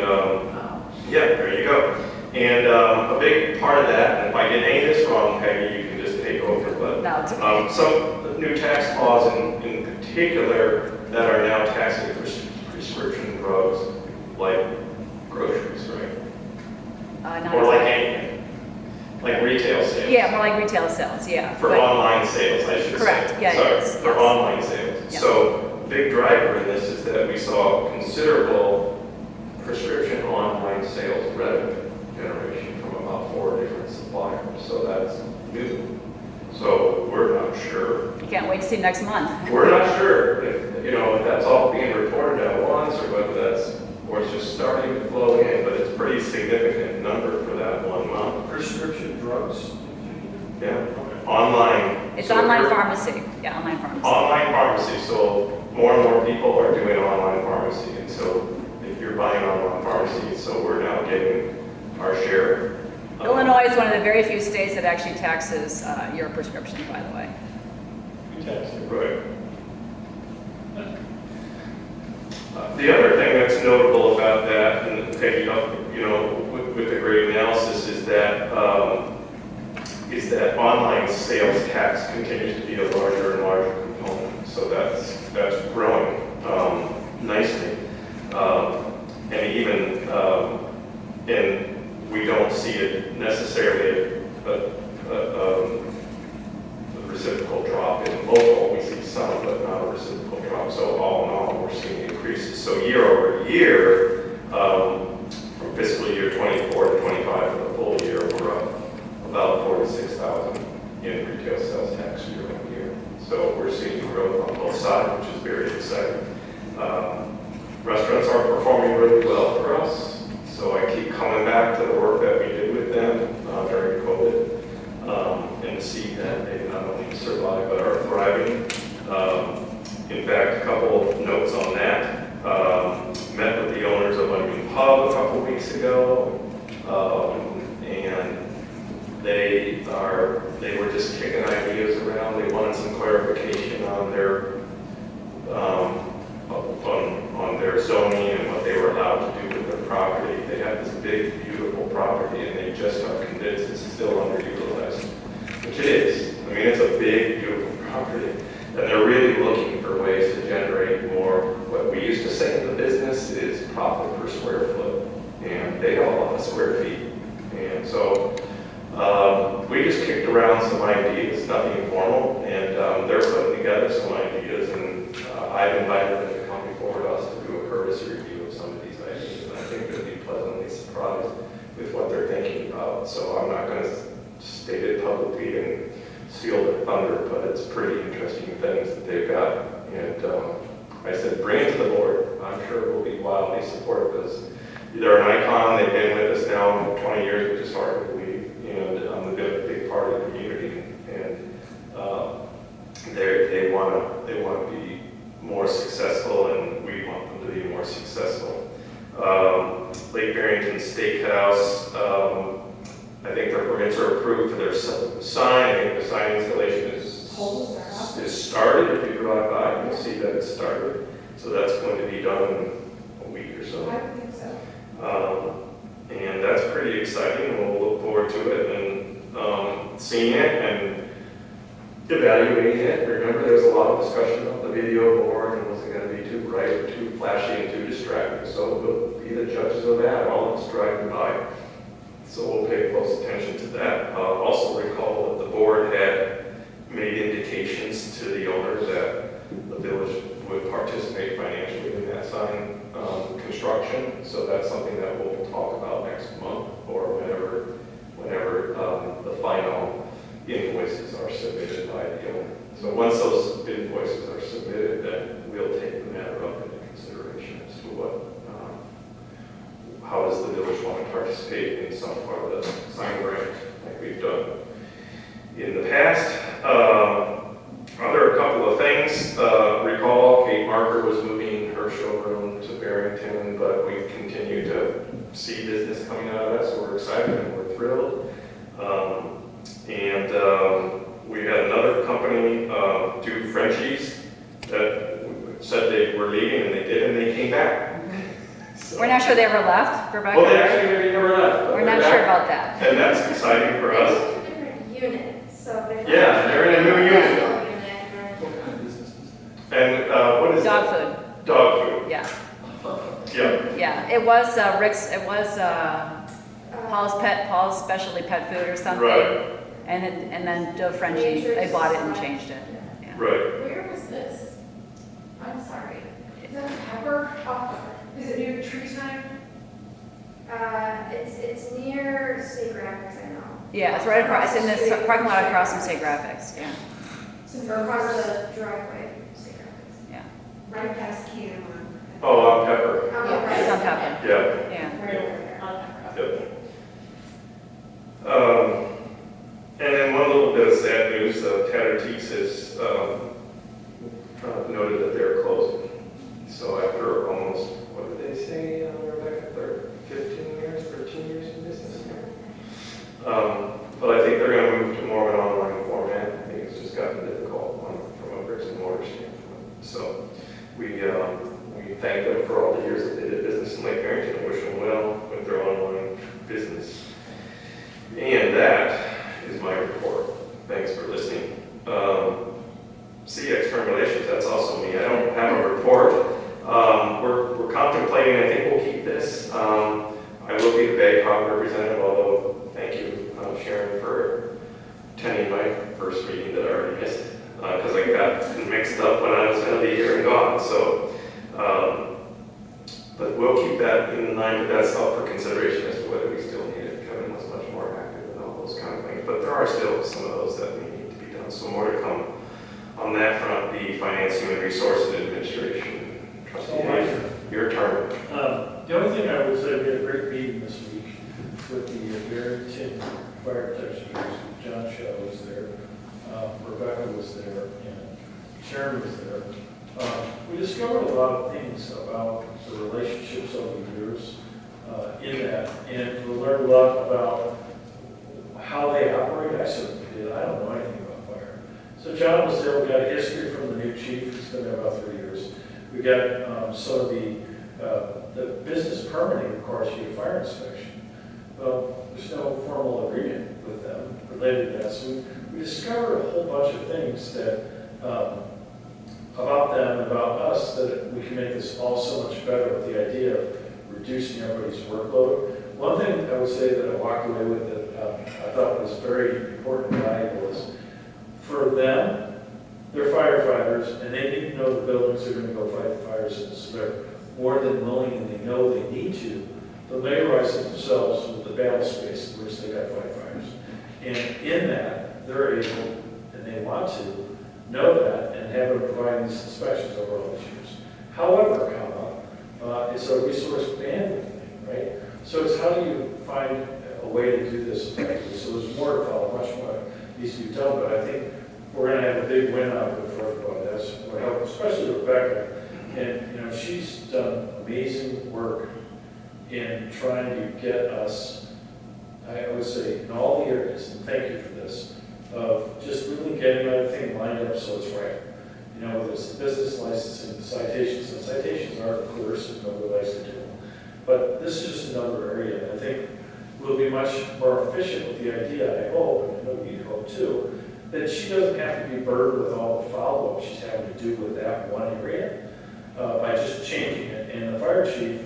yeah, there you go. And a big part of that, and if I get any of this wrong, Peggy, you can just take over. But No, it's okay. some new tax laws in particular that are now taxing prescription drugs like groceries, right? Not Or like exactly. anything, like retail sales. Yeah, more like retail sales, yeah. For But- online sales, I should Correct, say. yeah, it Sorry, is, for yes. online sales. Yeah. So, big driver in this is that we saw considerable prescription online sales revenue generation from about 4 different suppliers. So that's new. So we're not sure. You can't wait to see next month. We're not sure if that's all being reported at once or whether it's just starting to flow in, but it's a pretty significant number for that 1 month. Prescription drugs? Yeah, online. It's So online we're- pharmacy, yeah, online pharmacy. Online pharmacy, so more and more people are doing online pharmacy, and so if you're buying online pharmacy, so we're now getting our share. Illinois is one of the very few states that actually taxes your prescription, by the way. You tax it. Right. The other thing that's notable about that, and Peggy, with the great analysis, is that online sales tax continues to be a larger and larger component. So that's growing nicely, and even see it necessarily a reciprocal drop in local. We see some, but not a reciprocal drop. So all in all, we're seeing increases. So year over year, from fiscal year 24 to 25 for the full year, we're up about 46,000 in retail sales tax year over year. So we're seeing growth on both sides, which is very exciting. Restaurants are performing really well for us. So I keep coming back to the work that we did with them during COVID, and see that they not only survive but are thriving. In fact, a couple of notes on that. Met with the owners of Onion Pub a couple weeks ago, and they were just kicking ideas around. They wanted some clarification on their on their zoning and what they were allowed to do with their property. They have this big, beautiful property, and they just are convinced it's still underutilized, which it is. I mean, it's a big, beautiful property, and they're really looking for ways to generate more. What we used to say in the business is profit per square foot, and they have a lot of square feet. And so we just kicked around some ideas, nothing formal, and they're putting together some ideas, and I've invited them to come before us to do a courtesy review of some of these ideas, and I think they'll be pleasantly surprised with what they're thinking about. So I'm not going to state it publicly and steal their thunder, but it's pretty interesting things that they've got. And I said, bring it to the board. I'm sure we'll be wildly supportive of this. They're an icon. They've been with us now 20 years, which is hard to believe. And they've been a big part of the community. And they want to be more successful, and we want them to be more successful. Lake Barrington Steakhouse. I think their permits are approved for their sign. I think the sign installation is started. If you drive by, you'll see that it's started. So that's going to be done in a week or so. I think so. And that's pretty exciting, and we'll look forward to it and seeing it and evaluating it. Remember, there was a lot of discussion about the video board and was it going to be too bright or too flashy and too distracting. So we'll be the judges of that while it's driving by. So we'll pay close attention to that. Also recall that the board had made indications to the owners that the village would participate financially in that sign construction. So that's something that we'll talk about next month or whenever the final invoices are submitted by the owner. So once those invoices are submitted, then we'll take the matter up into consideration as to how does the village want to participate in some part of the sign grant like we've done in the past. Other couple of things. Recall Kate Marker was moving her showroom to Barrington, but we continue to see business coming out of that, so we're excited and we're thrilled. We had another company do Frenchies that said they were leaving, and they did, and they came back. So, We're not sure they ever left, Rebecca? well, they actually maybe never left. but We're they're not back. sure about that. And that's exciting for us. They're a different unit, so they're. Yeah, they're in a new unit. What kind of business is And what is Dog that? food, Dog food. yeah. Yeah. Yeah, it was Rick's, it was Paul's Specialty Pet Food or something. Right. And then Joe Frenchie, they bought it and changed it. Yeah. Right. Where was this? I'm sorry. Is that Pepper? Is it near Tree Time? It's near State Graphics, I know. Yeah, it's right across, it's in this parking lot across from State Graphics, yeah, Or across the driveway, State Graphics. yeah. Right past Cam. Oh, on Pepper. It's on top of, Yeah. yeah. Right over there. Yep. And then one little bit of sad news, Tattertees has noted that they're closing. So after almost, what did they say, Rebecca, 15 years, 13 years in business? But I think they're going to move to more of an online format. I think it's just gotten difficult from a bricks and mortar standpoint. So we thank them for all the years that they did business in Lake Barrington and wish them well with their online business. And that is my report. Thanks for listening. External relations, that's also me. I don't have a report. We're contemplating, I think we'll keep this. I will be the Bagcom representative, although first meeting that I already missed, because I got mixed up when I was out of the year and gone, so, but we'll keep that in mind, but that's up for consideration as to whether we still need it. Kevin was much more active and all those kind of things, but there are still some of those that may need to be done, so more to come on that front. The Finance, Human Resources Administration, Trustee Hayes, your turn. The only thing I would say, we had a great meeting this week with the Barrington Fire Protection Group. John Shaw was there, Rebecca was there, and Sharon was there. We discovered a lot of things about the relationships over the years in that, and we learned a lot about how they operate. I certainly did. I don't know anything about fire. So John was there. We got a history from the new chief. He's been there about 3 years. We got some of the business permitting, of course, you get fire inspection. Well, there's no formal agreement with them related to that. So we discovered a whole bunch of things that about them and about us that we can make this all so much better with the idea of reducing everybody's workload. One thing I would say that I walked away with that I thought was very important and valuable is for them, they're firefighters, and they need to know the buildings are going to go fight the fires in. So they're more than willing, and they know they need to familiarize themselves with the battle space in which they got to fight fires. And in that, they're able, and they want to, know that and have them provide these inspections over all these years. However, it's a resource bandwidth thing, right? So it's how do you find a way to do this effectively? So there's more to follow, much more needs to be done, but I think we're going to have a big win out of it for everybody. That's what helped, especially Rebecca. And she's done amazing work in trying to get us, I would say, in all the areas, and thank you for this, of just really getting everything lined up so it's right. Whether it's the business licensing, the citations, and citations aren't coercive, nobody likes to do them. But this is just another area, and I think we'll be much more efficient with the idea, I hope, and I know you hope too, that she doesn't have to be burdened with all the follow-up she's having to do with that one area by just changing it. And the fire chief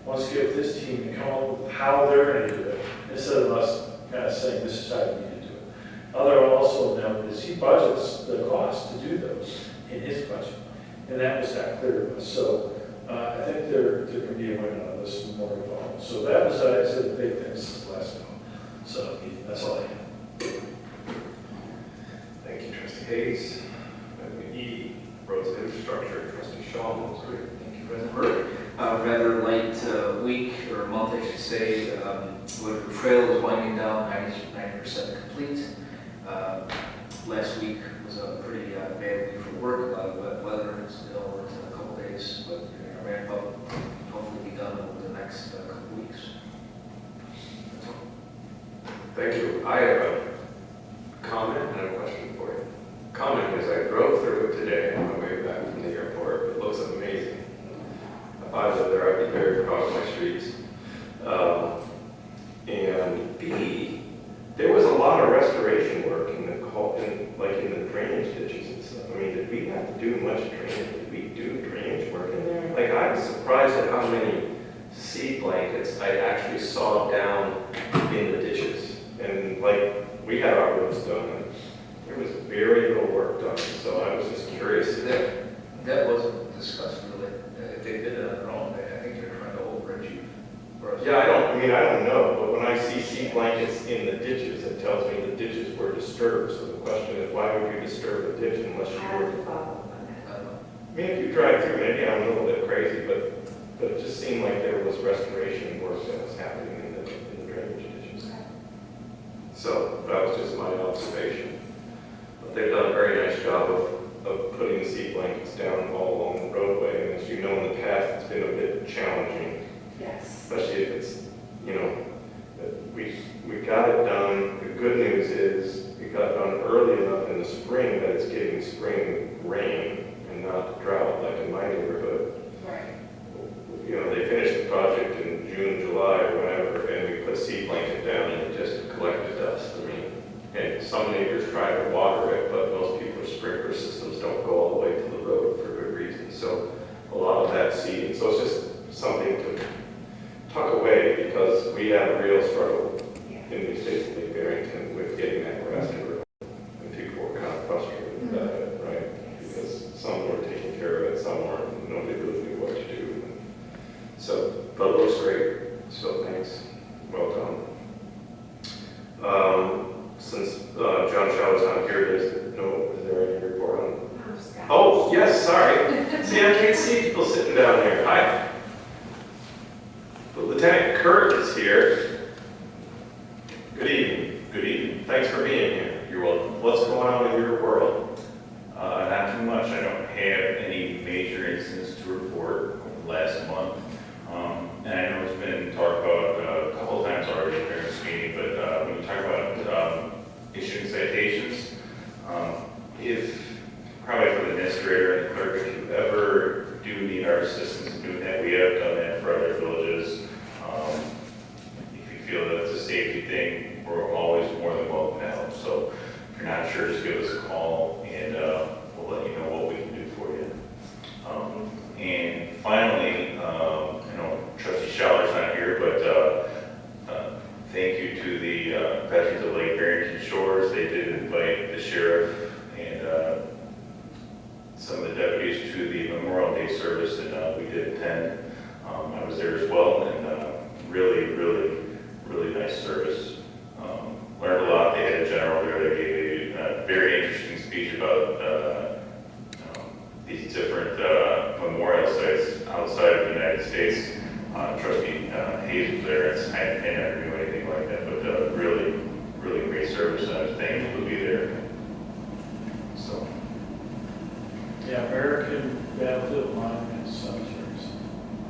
wants to get with his team to come up with how they're going to do it, instead of us kind of saying, this is how you need to do it. Other also note is he budgets the cost to do those in his budget, and that was not clear to us. So I think there can be a win on this and more to follow. So that was, I said, the big thing since last time. So that's all I have. Thank you, Trustee Hayes. Item E, roads and infrastructure, Trustee Shaw. Thank you, President Burke. Rather light week, or month, I should say. Woodford Trail is winding down, 90% complete. Last week was a pretty bad week for work, a lot of wet weather, still worked in a couple days, but ramp up, hopefully be done over the next couple weeks. Thank you. I have a comment and a question for you. Comment is I drove through it today on my way back from the airport. It looks amazing. If I lived there, I'd be very proud of my streets. And B, there was a lot of restoration work in the drainage ditches and stuff. I mean, did we have to do much drainage? Did we do drainage work in there? Like, I was surprised at how many seed blankets I actually saw down in the ditches. And like, we had our roofs done, and there was very little work done. So I was just curious. That wasn't discussed really. If they did it on their own, I think they're trying to overachieve. Yeah, I don't know, but when I see seed blankets in the ditches, it tells me the ditches were disturbed. So the question is, why would you disturb a ditch unless you were? I mean, if you drive through, maybe I'm a little bit crazy, but it just seemed like there was restoration work that was happening in the drainage ditches. So that was just my observation. But they've done a very nice job of putting the seed blankets down all along the roadway. And as you know, in the past, it's been a bit challenging. Yes. Especially if it's, we got it done. The good news is we got it done early enough in the spring that it's getting spring rain and not drought like in my neighborhood. Right. They finished the project in June, July, or whatever, and we put seed blanket down and it just collected dust. I mean, and some neighbors try to water it, but most people's sprinkler systems don't go all the way to the road for good reason. So a lot of that seed. So it's just something to tuck away because we have a real struggle in these states like Barrington with getting that grass to grow. And people are yes, sorry. See, I can't see people sitting down there. Hi. But Lieutenant Kurt is here. Good evening. Good evening. Thanks for being here. You're welcome. What's going on in your world? Not too much. I don't have any major incidents to report over the last month. And I know it's been talked about a couple of times already during this meeting, but when you talk about issuing citations, if, probably for the administrator and the clerk, if you ever do need our assistance in doing that, we have done that for other villages. If you feel that it's a safety thing, we're always more than welcome to help. So if you're not sure, just give us a call and we'll let you know what we can do for you. And finally, I know Trustee Schaller's not here, but thank you to the veterans of Lake Barrington Shores. They did invite the sheriff and some of the deputies to the Memorial Day service, and we did attend. I was there as well, and really nice service. Learned a lot. They had a general there that gave a very interesting speech about these different memorial sites outside of the United States. Trustee Hayes was there. I never knew anything like that, but really great service, and I was thankful to be there. So. Yeah, American battlefield monuments, cemeteries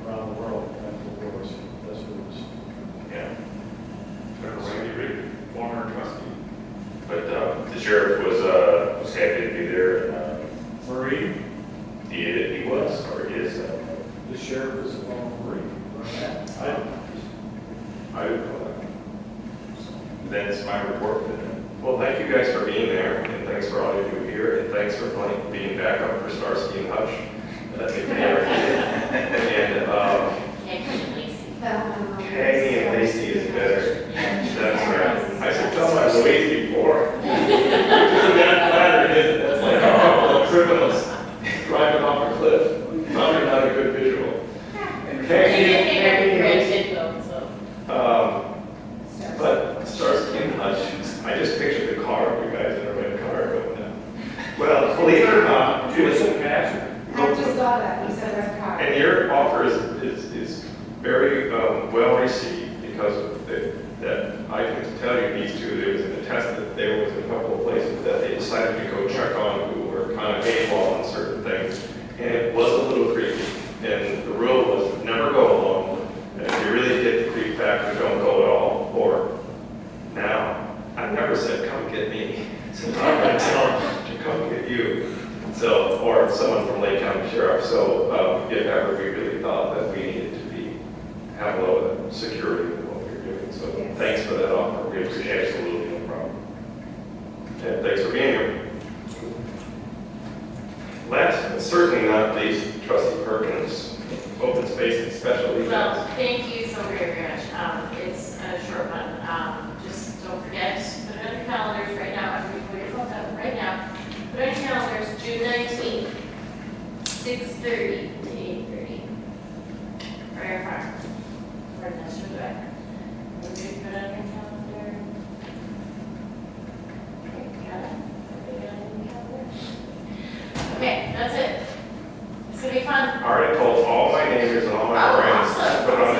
around the world after the wars. That's what it was. Yeah. Randy Reed, former trustee. But the sheriff was happy to be there. Marine? He was, or is. The sheriff is a former Marine. I didn't know that. That's my report for today. Well, thank you guys for being there, and thanks for all you do here, and thanks for being back up for Starsky and Hutch. That's a And Cagney and Lacey is better. That's right. I should tell my Louise before. Isn't that flattering, isn't it? It's like a couple of criminals driving off a cliff. Probably not a good visual. And but Starsky and Hutch, I just pictured the car, you guys in a red car going down. Well, believe it or not, She was so passionate. I just saw that, you said red car. and your offer is very well received because of that I can tell you these two, there was an attest that there was a couple of places that they decided to go check on who were kind of AWOL on certain things. And it was a little creepy. And the rule was never go alone. And if you really hit the creep factor, don't go at all. Or now, I never said come get me. So I'm going to tell them to come get you. So, or someone from Lake County Sheriff. So if ever we really thought that we needed to have a little bit of security in what we're doing. So thanks for that offer. We appreciate it. Absolutely no problem. And thanks for being here. Last but certainly not least, Trustee Perkins, open space and special events. Well, thank you so very much. It's a short one. Just don't forget, put it on your calendars right now. Everybody put your phones up right now. Put on your calendars, June 19th, 6:30 to 8:30. Fire farm. For National Guard. Everybody put it on your calendar. Okay, got it? Everybody got it on your calendar? Okay, that's it. It's gonna be fun. I already told all my neighbors and all my friends to put on